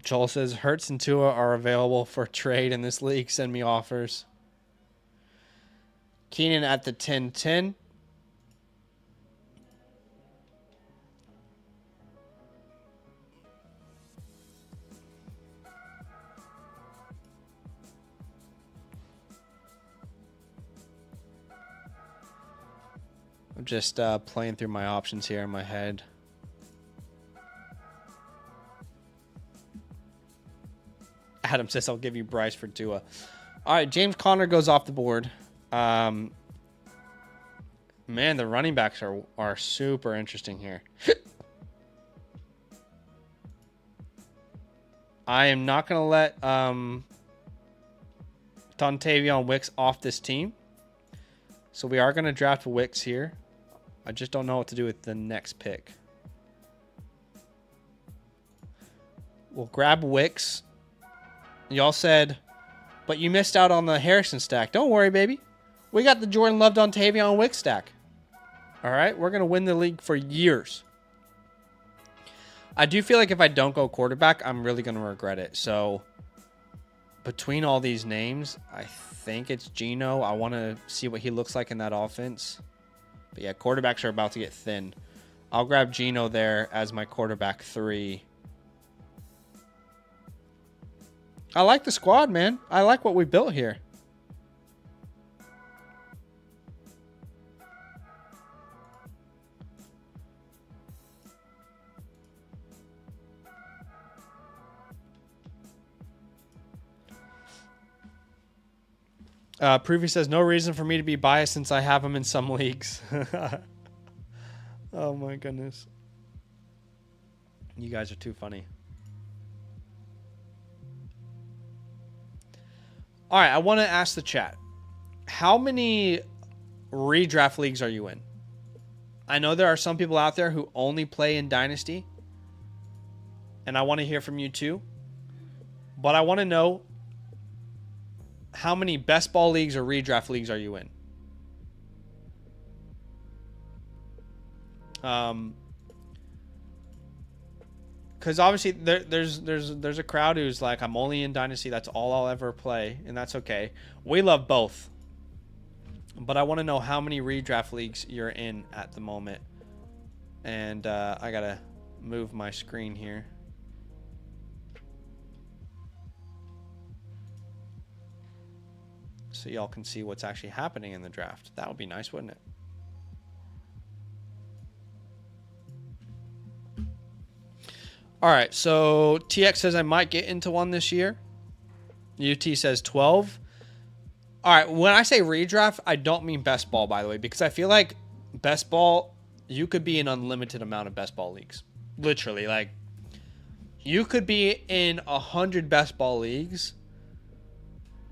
Joel says, Hurts and Tua are available for trade in this league. Send me offers. Keenan at the 10-10. I'm just playing through my options here in my head. Adam says, I'll give you Bryce for Tua. All right, James Conner goes off the board. Man, the running backs are super interesting here. I am not going to let Dontavion Wicks off this team. So we are going to draft Wicks here. I just don't know what to do with the next pick. We'll grab Wicks. Y'all said, but you missed out on the Harrison stack. Don't worry, baby. We got the Jordan Love Dontavion Wicks stack. All right, we're going to win the league for years. I do feel like if I don't go quarterback, I'm really going to regret it. So between all these names, I think it's Geno. I want to see what he looks like in that offense. But yeah, quarterbacks are about to get thin. I'll grab Geno there as my quarterback 3. I like the squad, man. I like what we built here. Preview says, no reason for me to be biased since I have him in some leagues. Oh, my goodness. You guys are too funny. All right, I want to ask the chat. How many redraft leagues are you in? I know there are some people out there who only play in Dynasty. And I want to hear from you too. But I want to know, how many best ball leagues or redraft leagues are you in? Because obviously there's a crowd who's like, I'm only in Dynasty. That's all I'll ever play, and that's okay. We love both. But I want to know how many redraft leagues you're in at the moment. And I got to move my screen here. So y'all can see what's actually happening in the draft. That would be nice, wouldn't it? All right, so TX says I might get into one this year. UT says 12. All right, when I say redraft, I don't mean best ball, by the way, because I feel like best ball, you could be in unlimited amount of best ball leagues. Literally, like, you could be in 100 best ball leagues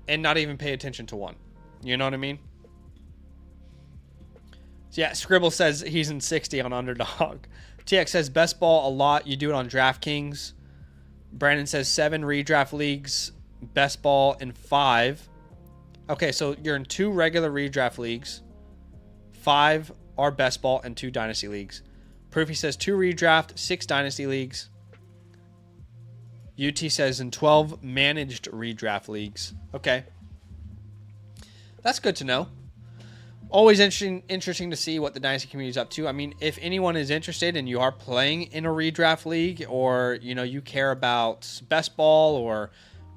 and not even pay attention to one. You know what I mean? So yeah, Scribble says he's in 60 on Underdog. TX says best ball a lot. You do it on DraftKings. Brandon says 7 redraft leagues, best ball in 5. Okay, so you're in 2 regular redraft leagues. 5 are best ball and 2 dynasty leagues. Proofy says 2 redraft, 6 dynasty leagues. UT says in 12 managed redraft leagues. Okay. That's good to know. Always interesting to see what the Dynasty community is up to. I mean, if anyone is interested and you are playing in a redraft league, or you care about best ball or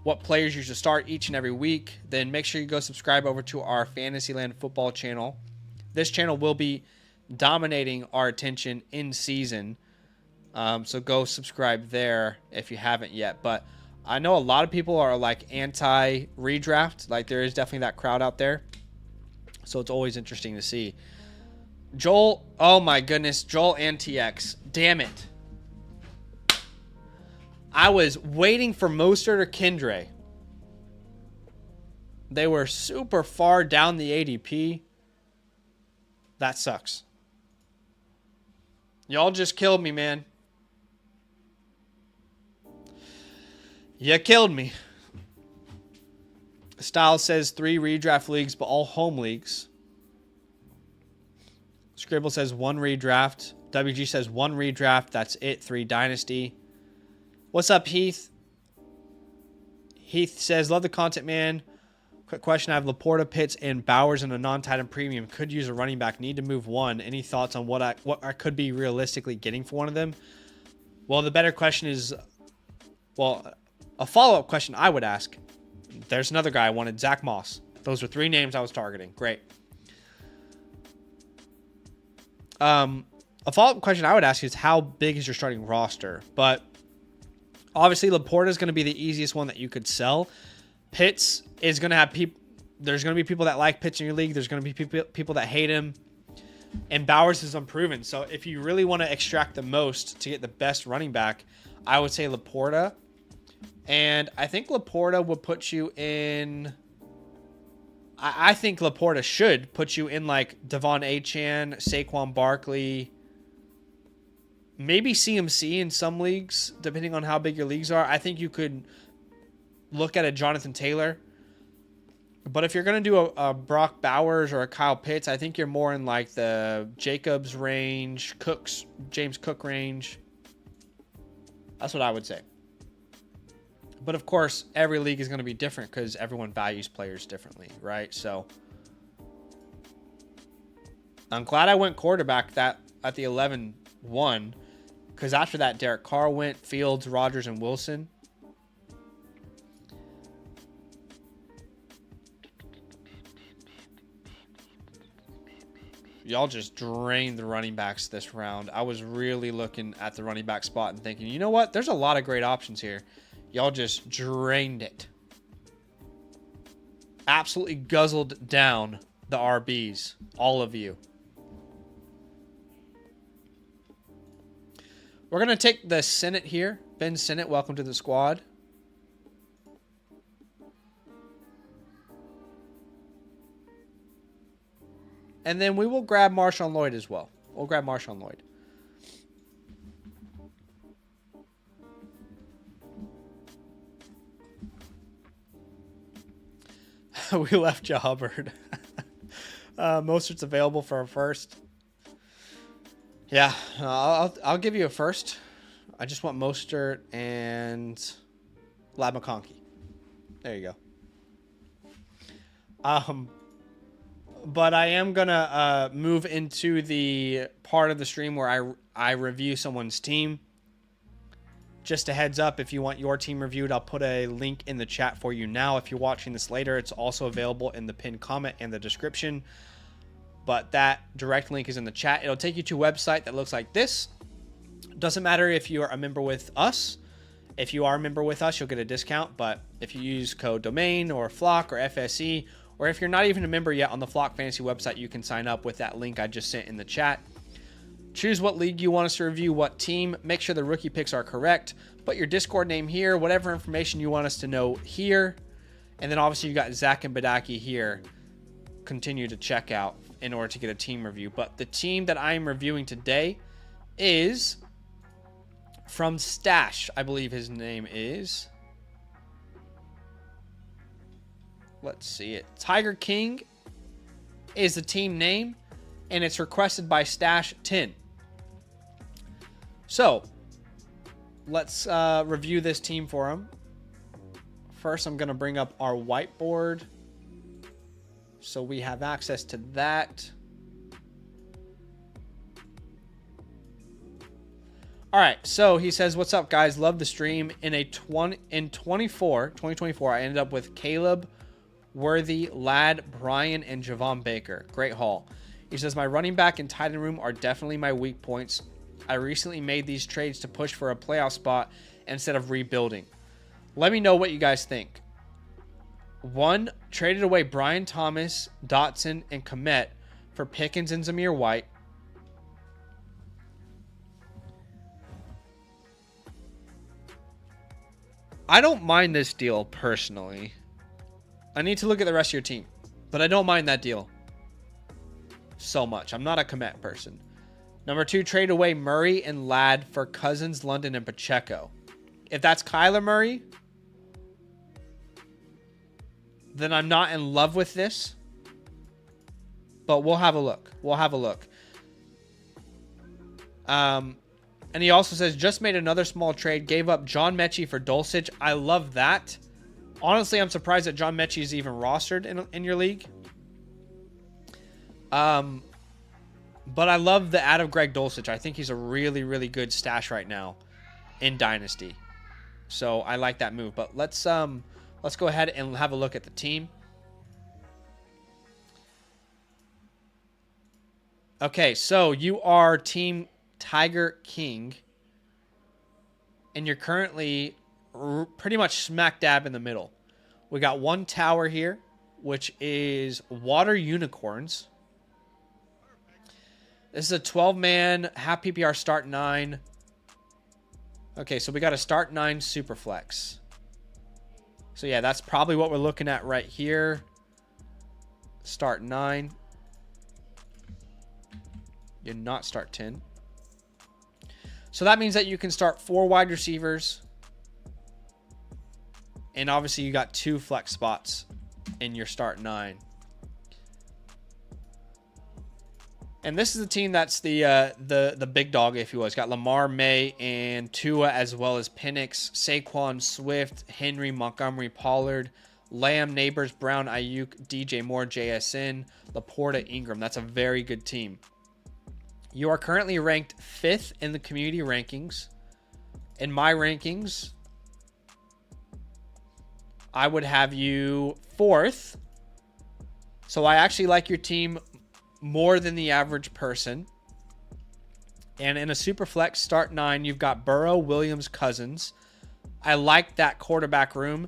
what players you should start each and every week, then make sure you go subscribe over to our Fantasyland football channel. This channel will be dominating our attention in season, so go subscribe there if you haven't yet. But I know a lot of people are like anti redraft. Like, there is definitely that crowd out there. So it's always interesting to see. Joel, oh my goodness, Joel and TX. Damn it. I was waiting for Mostert or Kendre. They were super far down the ADP. That sucks. Y'all just killed me, man. You killed me. Styles says 3 redraft leagues, but all home leagues. Scribble says 1 redraft. WG says 1 redraft. That's it. 3 Dynasty. What's up, Heath? Heath says, love the content, man. Quick question. I have Laporta, Pitts, and Bowers in a non-tight premium. Could use a running back. Need to move one. Any thoughts on what I could be realistically getting for one of them? Well, the better question is, well, a follow-up question I would ask. There's another guy I wanted, Zach Moss. Those were 3 names I was targeting. Great. A follow-up question I would ask is, how big is your starting roster? But obviously, Laporta is going to be the easiest one that you could sell. Pitts is going to have people. There's going to be people that like Pitts in your league. There's going to be people that hate him. And Bowers is unproven. So if you really want to extract the most to get the best running back, I would say Laporta. And I think Laporta would put you in. I think Laporta should put you in like Devon Achane, Saquon Barkley, maybe CMC in some leagues, depending on how big your leagues are. I think you could look at a Jonathan Taylor. But if you're going to do a Brock Bowers or a Kyle Pitts, I think you're more in like the Jacobs range, James Cook range. That's what I would say. But of course, every league is going to be different because everyone values players differently, right? So I'm glad I went quarterback that at the 11-1, because after that, Derek Carr went, Fields, Rodgers, and Wilson. Y'all just drained the running backs this round. I was really looking at the running back spot and thinking, you know what? There's a lot of great options here. Y'all just drained it. Absolutely guzzled down the RBs. All of you. We're going to take the Senate here. Ben Senate, welcome to the squad. And then we will grab Marshawn Lloyd as well. We'll grab Marshawn Lloyd. We left you Hubbard. Mostert's available for a first. Yeah, I'll give you a first. I just want Mostert and Lab McConkey. There you go. But I am gonna move into the part of the stream where I review someone's team. Just a heads up, if you want your team reviewed, I'll put a link in the chat for you now. If you're watching this later, it's also available in the pinned comment and the description. But that direct link is in the chat. It'll take you to a website that looks like this. Doesn't matter if you are a member with us. If you are a member with us, you'll get a discount. But if you use code DOMAIN or FLOCK or FSE, or if you're not even a member yet on the Flock Fantasy website, you can sign up with that link I just sent in the chat. Choose what league you want us to review, what team. Make sure the rookie picks are correct. Put your Discord name here, whatever information you want us to know here. And then obviously you got Zach and Badaki here. Continue to check out in order to get a team review. But the team that I'm reviewing today is from Stash. I believe his name is. Let's see it. Tiger King is the team name, and it's requested by Stash 10. So let's review this team for him. First, I'm going to bring up our whiteboard So we have access to that. All right, so he says, "What's up, guys? Love the stream." In 2024, I ended up with Caleb, Worthy, Ladd, Brian, and Javon Baker. Great haul. He says, "My running back and tight end room are definitely my weak points. I recently made these trades to push for a playoff spot instead of rebuilding. Let me know what you guys think." 1, traded away Brian Thomas, Dotson, and Komet for Pickens and Zamir White. I don't mind this deal personally. I need to look at the rest of your team, but I don't mind that deal so much. I'm not a Komet person. Number 2, trade away Murray and Ladd for Cousins, London, and Pacheco. If that's Kyler Murray, then I'm not in love with this. But we'll have a look. And he also says, "Just made another small trade. Gave up John Mechie for Dulcich." I love that. Honestly, I'm surprised that John Mechie is even rostered in your league. But I love the add of Greg Dulcich. I think he's a really, really good stash right now in Dynasty. So I like that move. But let's go ahead and have a look at the team. Okay, so you are Team Tiger King, and you're currently pretty much smack dab in the middle. We got one tower here, which is Water Unicorns. This is a 12-man, half PPR start 9. Okay, so we got a start 9 super flex. So yeah, that's probably what we're looking at right here. Start 9. You're not start 10. So that means that you can start 4 wide receivers. And obviously you got 2 flex spots in your start 9. And this is the team that's the big dog, if you will. It's got Lamar, May, and Tua, as well as Penix, Saquon, Swift, Henry, Montgomery, Pollard, Lamb, Neighbors, Brown, Ayuk, DJ Moore, JSN, Laporta, Ingram. That's a very good team. You are currently ranked 5th in the community rankings. In my rankings, I would have you 4th. So I actually like your team more than the average person. And in a super flex start 9, you've got Burrow, Williams, Cousins. I like that quarterback room.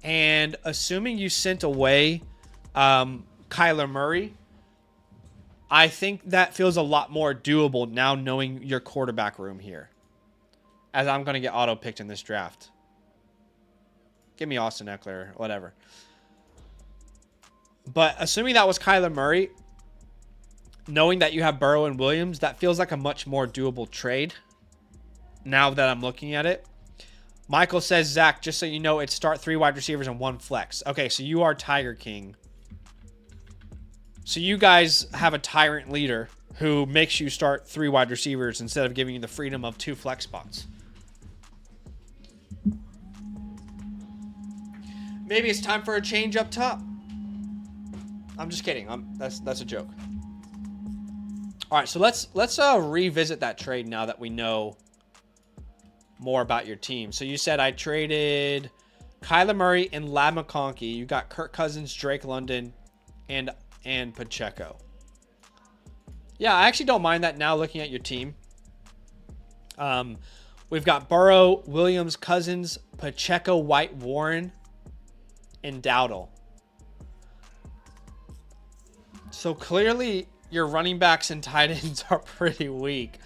And assuming you sent away Kyler Murray, I think that feels a lot more doable now knowing your quarterback room here. As I'm going to get auto-picked in this draft. Give me Austin Eckler, whatever. But assuming that was Kyler Murray, knowing that you have Burrow and Williams, that feels like a much more doable trade now that I'm looking at it. Michael says, "Zach, just so you know, it's start 3 wide receivers and 1 flex." Okay, so you are Tiger King. So you guys have a tyrant leader who makes you start 3 wide receivers instead of giving you the freedom of 2 flex spots. Maybe it's time for a change up top. I'm just kidding. That's a joke. All right, so let's revisit that trade now that we know more about your team. So you said I traded Kyler Murray and Ladd McConkey. You got Kirk Cousins, Drake London, and Pacheco. Yeah, I actually don't mind that now looking at your team. We've got Burrow, Williams, Cousins, Pacheco, White, Warren, and Dowdle. So clearly your running backs and tight ends are pretty weak.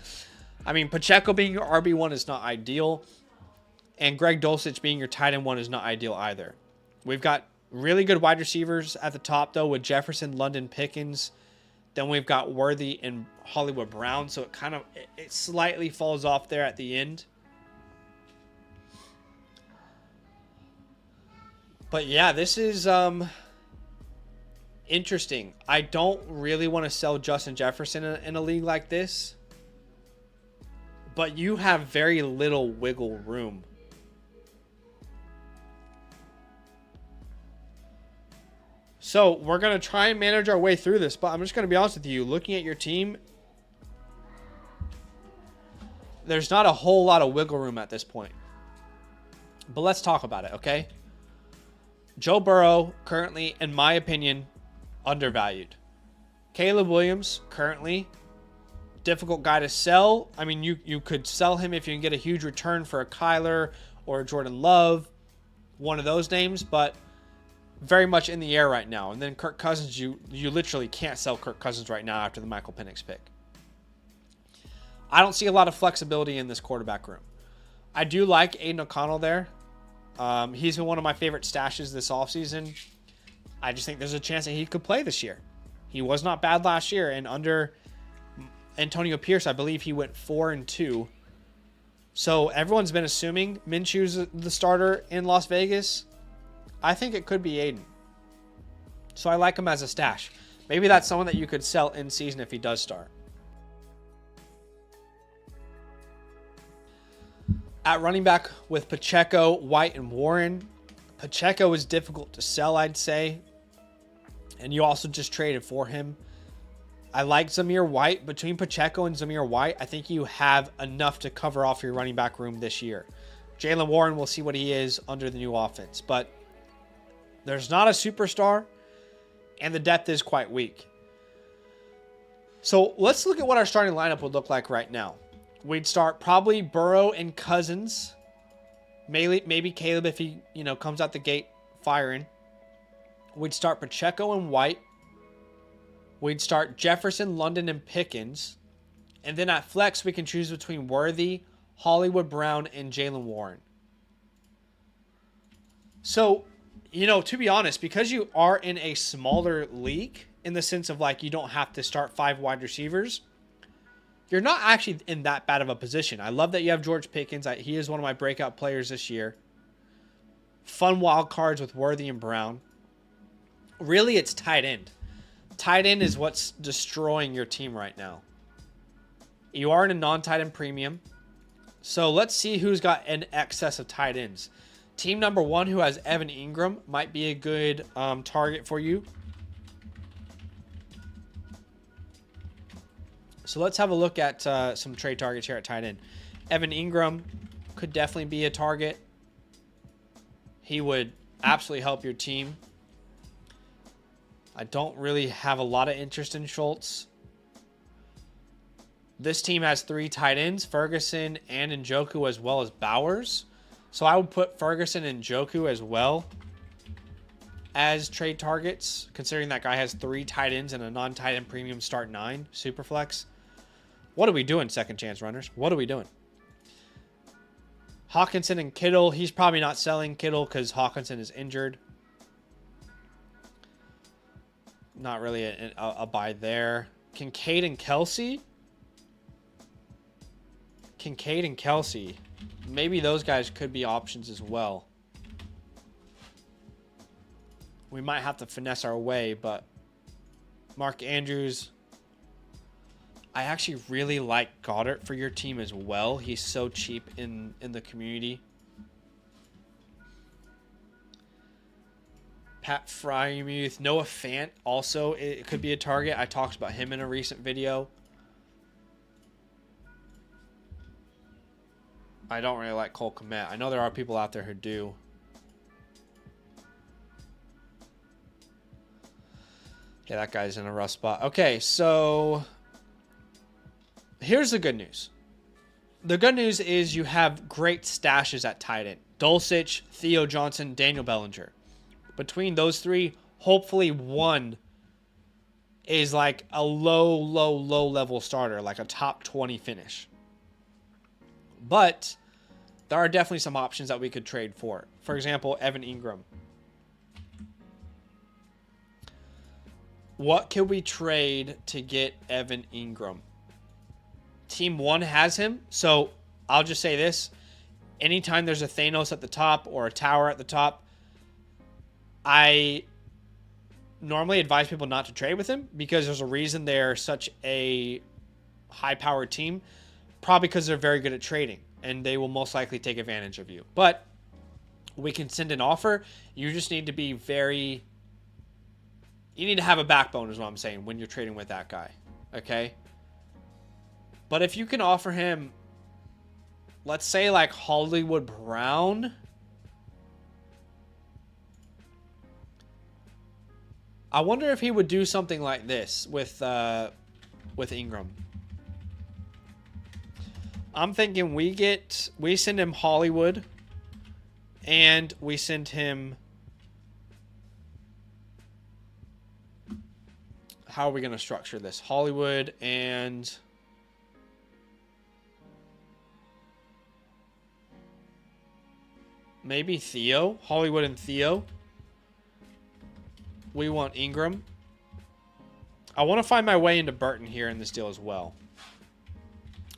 I mean, Pacheco being your RB1 is not ideal. And Greg Dulcich being your tight end 1 is not ideal either. We've got really good wide receivers at the top, though, with Jefferson, London, Pickens. Then we've got Worthy and Hollywood Brown. So it slightly falls off there at the end. But yeah, this is interesting. I don't really want to sell Justin Jefferson in a league like this. But you have very little wiggle room. So we're going to try and manage our way through this, but I'm just going to be honest with you. Looking at your team, there's not a whole lot of wiggle room at this point. But let's talk about it, okay? Joe Burrow, currently, in my opinion, undervalued. Caleb Williams, currently, difficult guy to sell. I mean, you could sell him if you can get a huge return for a Kyler or a Jordan Love, one of those names, but very much in the air right now. And then Kirk Cousins, you literally can't sell Kirk Cousins right now after the Michael Penix pick. I don't see a lot of flexibility in this quarterback room. I do like Aiden O'Connell there. He's been one of my favorite stashes this offseason. I just think there's a chance that he could play this year. He was not bad last year, and under Antonio Pierce, I believe he went 4-2. So everyone's been assuming Minshew's the starter in Las Vegas. I think it could be Aiden. So I like him as a stash. Maybe that's someone that you could sell in season if he does start. At running back with Pacheco, White, and Warren. Pacheco is difficult to sell, I'd say. And you also just traded for him. I like Zamir White. Between Pacheco and Zamir White, I think you have enough to cover off your running back room this year. Jaylen Warren, we'll see what he is under the new offense. But there's not a superstar, and the depth is quite weak. So let's look at what our starting lineup would look like right now. We'd start probably Burrow and Cousins. Maybe Caleb if he, comes out the gate firing. We'd start Pacheco and White. We'd start Jefferson, London, and Pickens. And then at flex, we can choose between Worthy, Hollywood Brown, and Jaylen Warren. So, to be honest, because you are in a smaller league, in the sense of you don't have to start 5 wide receivers, you're not actually in that bad of a position. I love that you have George Pickens. He is one of my breakout players this year. Fun wild cards with Worthy and Brown. Really, it's tight end. Tight end is what's destroying your team right now. You are in a non-tight end premium. So let's see who's got an excess of tight ends. Team number 1, who has Evan Ingram, might be a good target for you. So let's have a look at some trade targets here at tight end. Evan Ingram could definitely be a target. He would absolutely help your team. I don't really have a lot of interest in Schultz. This team has 3 tight ends, Ferguson and Njoku, as well as Bowers. So I would put Ferguson and Njoku as well as trade targets, considering that guy has 3 tight ends and a non-tight end premium start 9, Superflex. What are we doing, second chance runners? What are we doing? Hawkinson and Kittle. He's probably not selling Kittle because Hawkinson is injured. Not really a buy there. Kincaid and Kelsey. Maybe those guys could be options as well. We might have to finesse our way, but Mark Andrews. I actually really like Goddard for your team as well. He's so cheap in the community. Pat Frymuth, Noah Fant also, it could be a target. I talked about him in a recent video. I don't really like Cole Kmet. I know there are people out there who do. Yeah, that guy's in a rough spot. Okay, so here's the good news. The good news is you have great stashes at tight end. Dulcich, Theo Johnson, Daniel Bellinger. Between those 3, hopefully one is like a low level starter, like a top 20 finish. But there are definitely some options that we could trade for. For example, Evan Ingram. What could we trade to get Evan Ingram? Team 1 has him, so I'll just say this. Anytime there's a Thanos at the top or a tower at the top, I normally advise people not to trade with him because there's a reason they're such a high-powered team. Probably because they're very good at trading, and they will most likely take advantage of you. But we can send an offer. You just need to be very You need to have a backbone is what I'm saying when you're trading with that guy. Okay? But if you can offer him, let's say like Hollywood Brown. I wonder if he would do something like this with Ingram. I'm thinking we send him Hollywood and we send him, how are we going to structure this? Hollywood and maybe Theo. Hollywood and Theo. We want Ingram. I want to find my way into Burton here in this deal as well.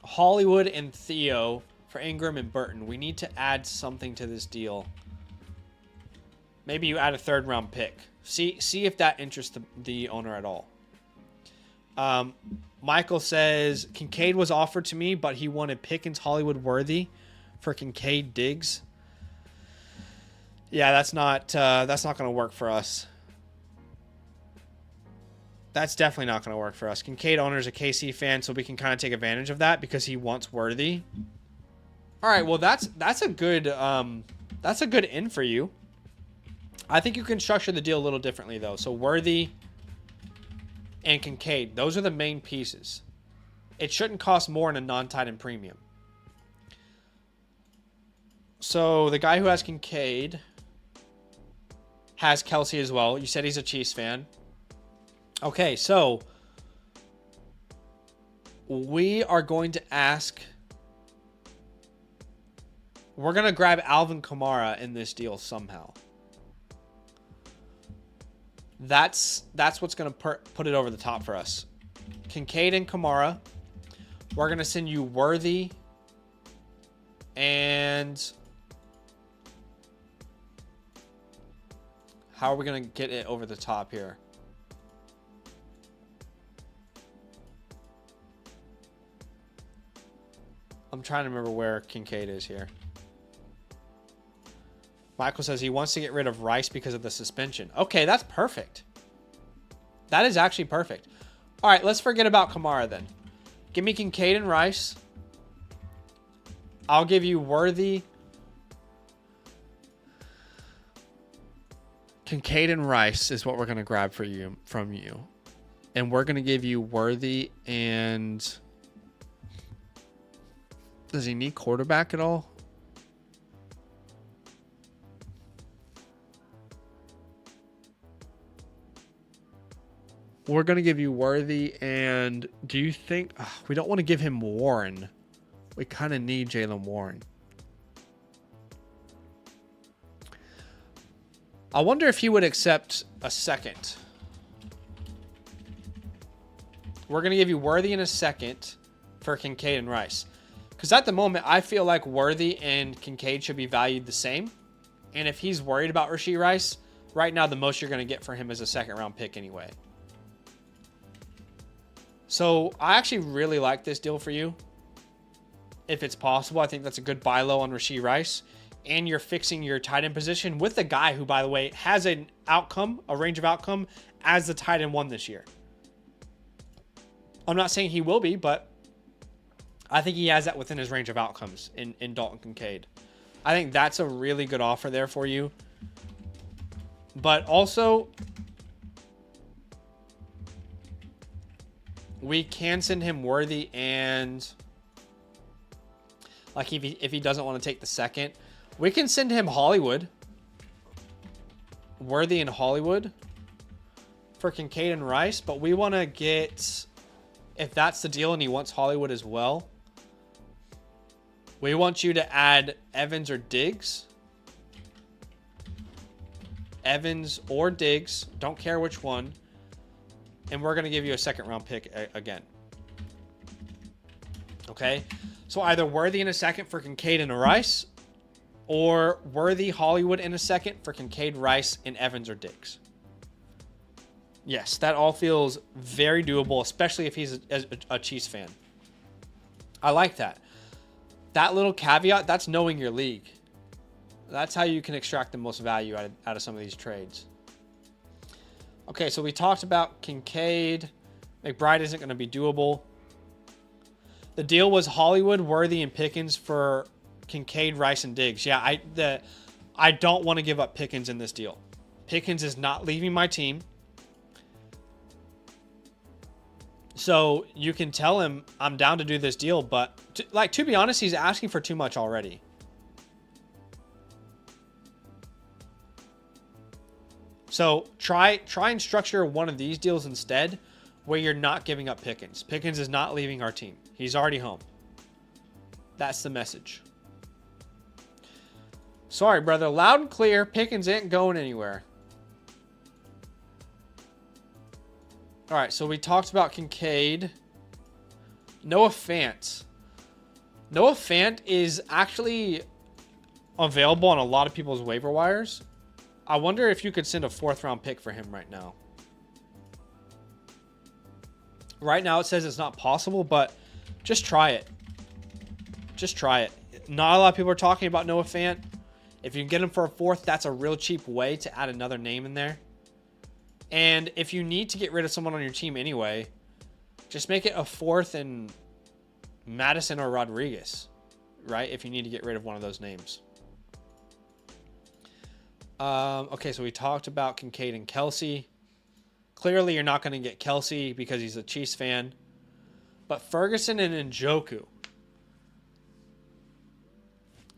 Hollywood and Theo for Ingram and Burton. We need to add something to this deal. Maybe you add a 3rd round pick. See if that interests the owner at all. Michael says Kincaid was offered to me, but he wanted Pickens, Hollywood, Worthy for Kincaid, Diggs. Yeah, that's not going to work for us. That's definitely not going to work for us. Kincaid owner is a KC fan, so we can kind of take advantage of that because he wants Worthy. All right, well that's a good in for you. I think you can structure the deal a little differently though. So Worthy and Kincaid, those are the main pieces. It shouldn't cost more in a non-tight end premium. So the guy who has Kincaid has Kelsey as well. You said he's a Chiefs fan. Okay, so we are going to ask. We're going to grab Alvin Kamara in this deal somehow. That's what's going to put it over the top for us. Kincaid and Kamara. We're going to send you Worthy and how are we going to get it over the top here? I'm trying to remember where Kincaid is here. Michael says he wants to get rid of Rice because of the suspension. Okay, that's perfect. That is actually perfect. All right, let's forget about Kamara then. Give me Kincaid and Rice. I'll give you Worthy. Kincaid and Rice is what we're going to grab from you. And we're going to give you Worthy and... Does he need quarterback at all? We're going to give you Worthy, and do you think... we don't want to give him Warren. We kind of need Jaylen Warren. I wonder if he would accept a second. We're going to give you Worthy in a second for Kincaid and Rice. Because at the moment, I feel like Worthy and Kincaid should be valued the same. And if he's worried about Rashee Rice, right now the most you're going to get for him is a 2nd round pick anyway. So I actually really like this deal for you. If it's possible, I think that's a good buy low on Rashee Rice. And you're fixing your tight end position with a guy who, by the way, has a range of outcome as the tight end 1 this year. I'm not saying he will be, but I think he has that within his range of outcomes in Dalton Kincaid. I think that's a really good offer there for you. But also, we can send him Worthy and, like, if he doesn't want to take the second, we can send him Hollywood. Worthy and Hollywood for Kincaid and Rice. But we want to get, if that's the deal and he wants Hollywood as well, we want you to add Evans or Diggs. Evans or Diggs. Don't care which one. And we're going to give you a 2nd round pick again. Okay? So either Worthy in a second for Kincaid and a Rice, or Worthy, Hollywood in a second for Kincaid, Rice, and Evans or Diggs. Yes, that all feels very doable, especially if he's a Chiefs fan. I like that. That little caveat, that's knowing your league. That's how you can extract the most value out of some of these trades. Okay, so we talked about Kincaid. McBride isn't going to be doable. The deal was Hollywood, Worthy, and Pickens for Kincaid, Rice, and Diggs. Yeah, I don't want to give up Pickens in this deal. Pickens is not leaving my team. So you can tell him I'm down to do this deal, but to be honest, he's asking for too much already. So try and structure one of these deals instead where you're not giving up Pickens. Pickens is not leaving our team. He's already home. That's the message. Sorry, brother. Loud and clear. Pickens ain't going anywhere. All right, so we talked about Kincaid. Noah Fant. Noah Fant is actually available on a lot of people's waiver wires. I wonder if you could send a 4th-round pick for him right now. Right now it says it's not possible, but just try it. Just try it. Not a lot of people are talking about Noah Fant. If you can get him for a 4th, that's a real cheap way to add another name in there. And if you need to get rid of someone on your team anyway, just make it a 4th in Madison or Rodriguez, right? If you need to get rid of one of those names. Okay, so we talked about Kincaid and Kelsey. Clearly, you're not going to get Kelsey because he's a Chiefs fan. But Ferguson and Njoku.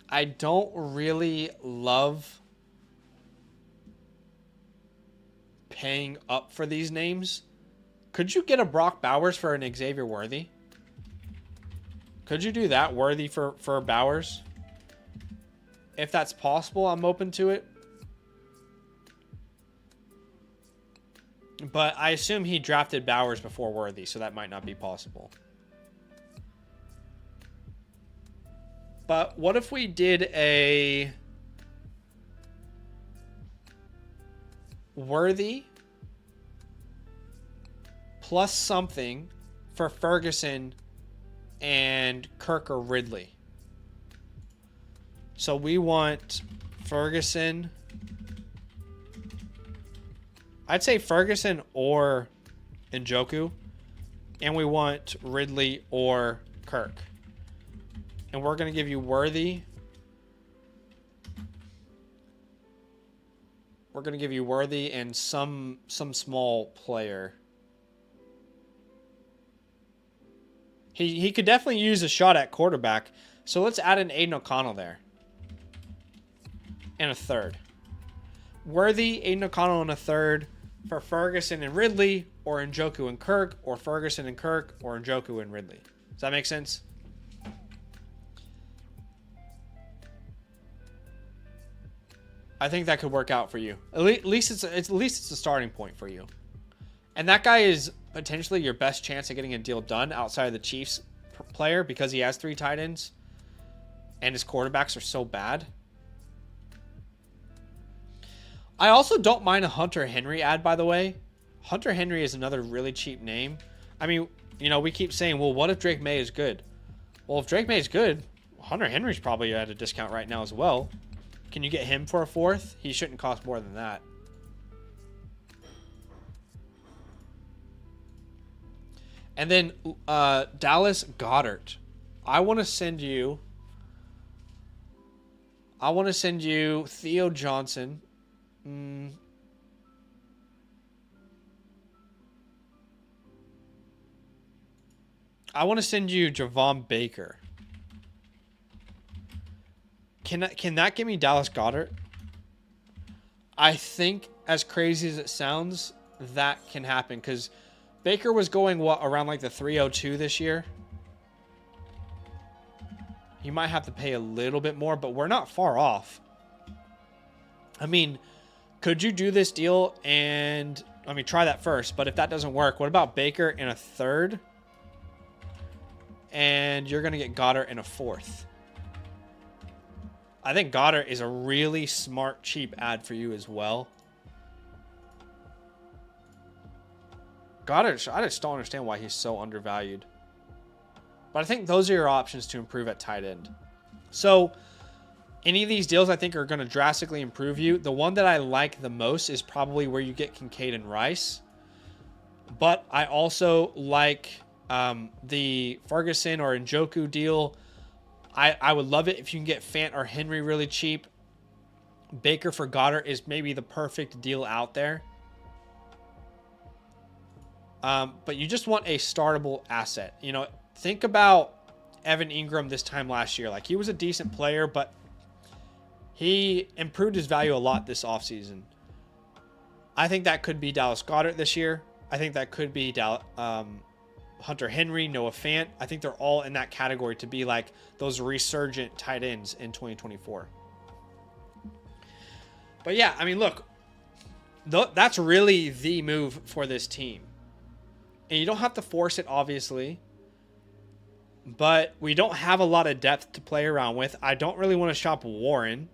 I don't really love paying up for these names. Could you get a Brock Bowers for an Xavier Worthy? Could you do that? Worthy for Bowers? If that's possible, I'm open to it. But I assume he drafted Bowers before Worthy, so that might not be possible. But what if we did a Worthy plus something for Ferguson and Kirk or Ridley? So we want Ferguson. I'd say Ferguson or Njoku. And we want Ridley or Kirk. And we're going to give you Worthy. We're going to give you Worthy and some small player. He could definitely use a shot at quarterback. So let's add an Aiden O'Connell there. And a 3rd. Worthy, Aiden O'Connell, and a 3rd for Ferguson and Ridley, or Njoku and Kirk, or Ferguson and Kirk, or Njoku and Ridley. Does that make sense? I think that could work out for you. At least it's a starting point for you. And that guy is potentially your best chance of getting a deal done outside of the Chiefs player because he has 3 tight ends and his quarterbacks are so bad. I also don't mind a Hunter Henry ad, by the way. Hunter Henry is another really cheap name. I mean, you know, we keep saying, well, what if Drake May is good? Well, if Drake May is good, Hunter Henry's probably at a discount right now as well. Can you get him for a 4th? He shouldn't cost more than that. And then Dallas Goedert. I want to send you Theo Johnson. I want to send you Javon Baker. Can that give me Dallas Goedert? I think, as crazy as it sounds, that can happen because Baker was going around like the 302 this year. You might have to pay a little bit more, but we're not far off. I mean, could you do this deal and try that first? But if that doesn't work, what about Baker in a 3rd? And you're gonna get Goddard in a 4th. I think Goddard is a really smart, cheap ad for you as well. Goddard, I just don't understand why he's so undervalued. But I think those are your options to improve at tight end. So, Any of these deals I think are going to drastically improve you. The one that I like the most is probably where you get Kincaid and Rice. But I also like the Ferguson or Njoku deal. I would love it if you can get Fant or Henry really cheap. Baker for Goddard is maybe the perfect deal out there. But you just want a startable asset. You know, think about Evan Ingram this time last year. Like, he was a decent player, but he improved his value a lot this offseason. I think that could be Dallas Goedert this year. I think that could be Hunter Henry, Noah Fant. I think they're all in that category to be like those resurgent tight ends in 2024. But yeah, I mean, look, that's really the move for this team. And you don't have to force it, obviously. But we don't have a lot of depth to play around with. I don't really want to shop Warren,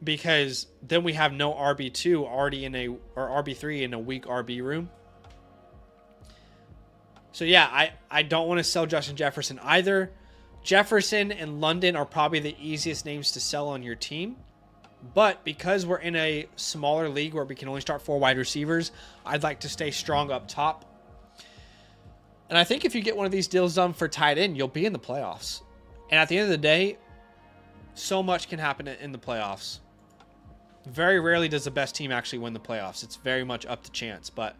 because then we have no RB2 already or RB3 in a weak RB room. So yeah, I don't want to sell Justin Jefferson either. Jefferson and London are probably the easiest names to sell on your team. But because we're in a smaller league where we can only start 4 wide receivers, I'd like to stay strong up top. And I think if you get one of these deals done for tight end, you'll be in the playoffs. And at the end of the day, so much can happen in the playoffs. Very rarely does the best team actually win the playoffs. It's very much up to chance. But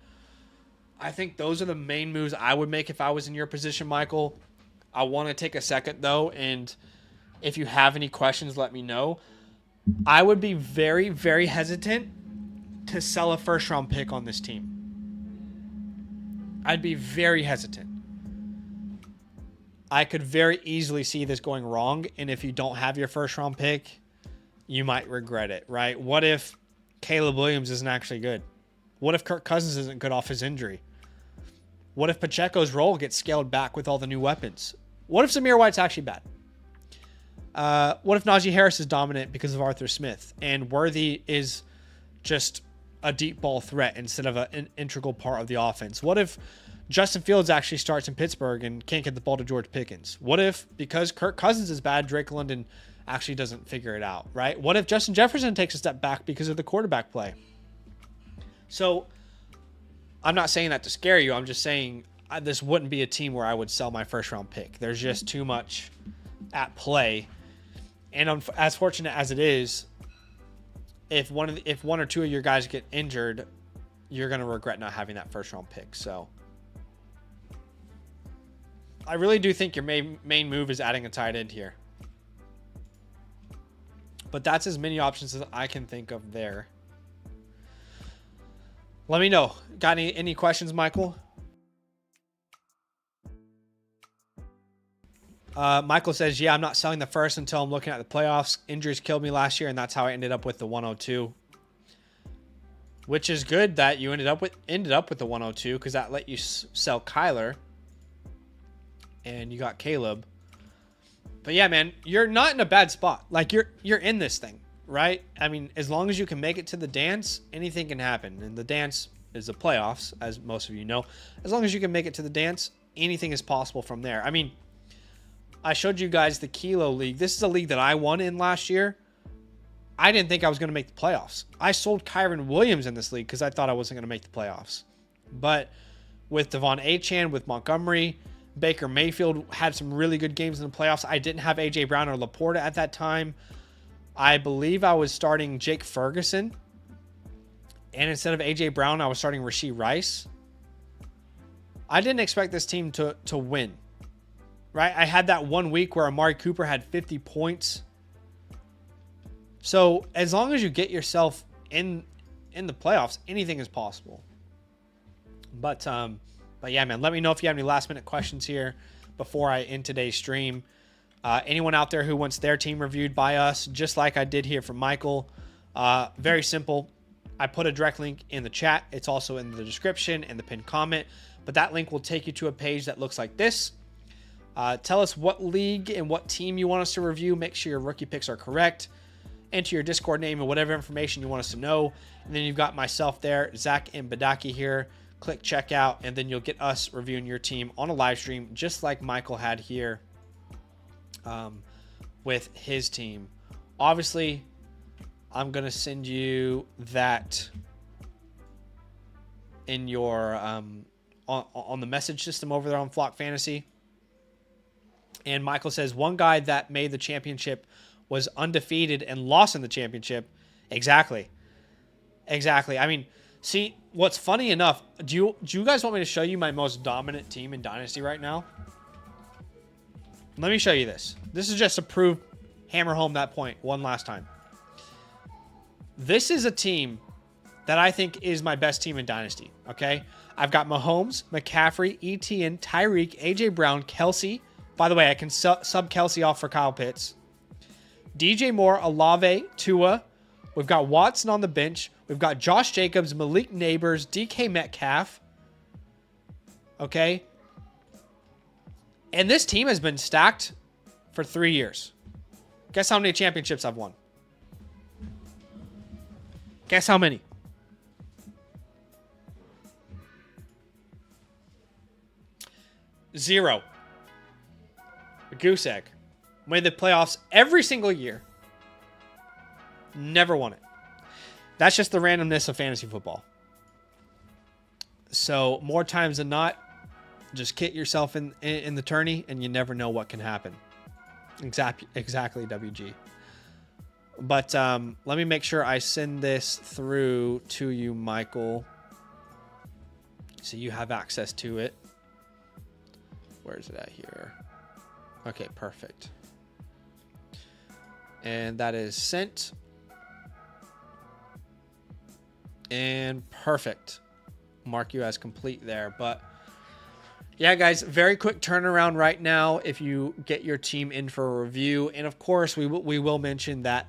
I think those are the main moves I would make if I was in your position, Michael. I want to take a second, though, and if you have any questions, let me know. I would be very, very hesitant to sell a first-round pick on this team. I'd be very hesitant. I could very easily see this going wrong, and if you don't have your first-round pick, you might regret it, right? What if Caleb Williams isn't actually good? What if Kirk Cousins isn't good off his injury? What if Pacheco's role gets scaled back with all the new weapons? What if Zamir White's actually bad? What if Najee Harris is dominant because of Arthur Smith and Worthy is just a deep ball threat instead of an integral part of the offense? What if Justin Fields actually starts in Pittsburgh and can't get the ball to George Pickens? What if, because Kirk Cousins is bad, Drake London actually doesn't figure it out, right? What if Justin Jefferson takes a step back because of the quarterback play? So I'm not saying that to scare you. I'm just saying this wouldn't be a team where I would sell my first round pick. There's just too much at play. And as fortunate as it is, if one or two of your guys get injured, you're going to regret not having that first round pick. So I really do think your main move is adding a tight end here. But that's as many options as I can think of there. Let me know. Got any questions, Michael? Michael says, yeah, I'm not selling the first until I'm looking at the playoffs. Injuries killed me last year, and that's how I ended up with the 102. Which is good that you ended up with the 102, because that let you sell Kyler. And you got Caleb. But yeah, man, you're not in a bad spot. Like, you're in this thing, right? I mean, as long as you can make it to the dance, anything can happen. And the dance is the playoffs, as most of you know. As long as you can make it to the dance, anything is possible from there. I mean, I showed you guys the Kilo League. This is a league that I won in last year. I didn't think I was going to make the playoffs. I sold Kyron Williams in this league because I thought I wasn't going to make the playoffs. But with Devon Achane, with Montgomery, Baker Mayfield had some really good games in the playoffs. I didn't have A.J. Brown or Laporta at that time. I believe I was starting Jake Ferguson. And instead of A.J. Brown, I was starting Rashee Rice. I didn't expect this team to win. Right? I had that 1 week where Amari Cooper had 50 points. So as long as you get yourself in the playoffs, anything is possible. But yeah, man, let me know if you have any last minute questions here before I end today's stream. Anyone out there who wants their team reviewed by us, just like I did here for Michael, very simple. I put a direct link in the chat. It's also in the description and the pinned comment, but that link will take you to a page that looks like this. Tell us what league and what team you want us to review. Make sure your rookie picks are correct. Enter your Discord name and whatever information you want us to know. And then you've got myself there, Zach and Badaki here. Click checkout, and then you'll get us reviewing your team on a live stream, just like Michael had here with his team. Obviously, I'm going to send you that in your on the message system over there on Flock Fantasy. And Michael says, one guy that made the championship was undefeated and lost in the championship. Exactly. I mean, see, what's funny enough, do you guys want me to show you my most dominant team in Dynasty right now? Let me show you this. This is just to hammer home that point one last time. This is a team that I think is my best team in Dynasty, okay? I've got Mahomes, McCaffrey, Etienne, Tyreek, A.J. Brown, Kelsey. By the way, I can sub Kelsey off for Kyle Pitts. DJ Moore, Olave, Tua. We've got Watson on the bench. We've got Josh Jacobs, Malik Neighbors, DK Metcalf. Okay? And this team has been stacked for 3 years. Guess how many championships I've won? Guess how many? 0. A goose egg. Made the playoffs every single year. Never won it. That's just the randomness of fantasy football. So more times than not, just kit yourself in the tourney and you never know what can happen. Exactly, WG. But let me make sure I send this through to you, Michael, so you have access to it. Where is it at here? Okay, perfect. And that is sent. And perfect. Mark you as complete there. But yeah, guys, very quick turnaround right now if you get your team in for a review. And of course, we will mention that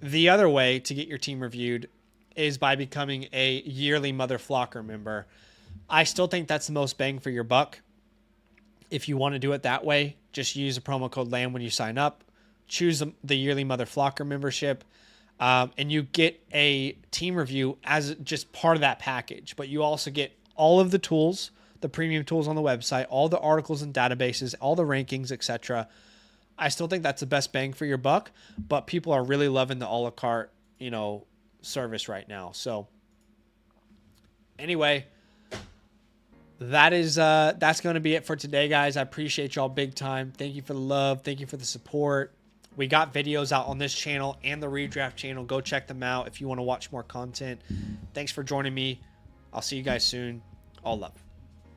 the other way to get your team reviewed is by becoming a yearly Mother Flocker member. I still think that's the most bang for your buck. If you want to do it that way, just use the promo code LAM when you sign up. Choose the yearly Mother Flocker membership. And you get a team review as just part of that package. But you also get all of the tools, the premium tools on the website, all the articles and databases, all the rankings, etc. I still think that's the best bang for your buck. But people are really loving the a la carte, service right now. So anyway, that's going to be it for today, guys. I appreciate y'all big time. Thank you for the love. Thank you for the support. We got videos out on this channel and the Redraft channel. Go check them out if you want to watch more content. Thanks for joining me. I'll see you guys soon. All love.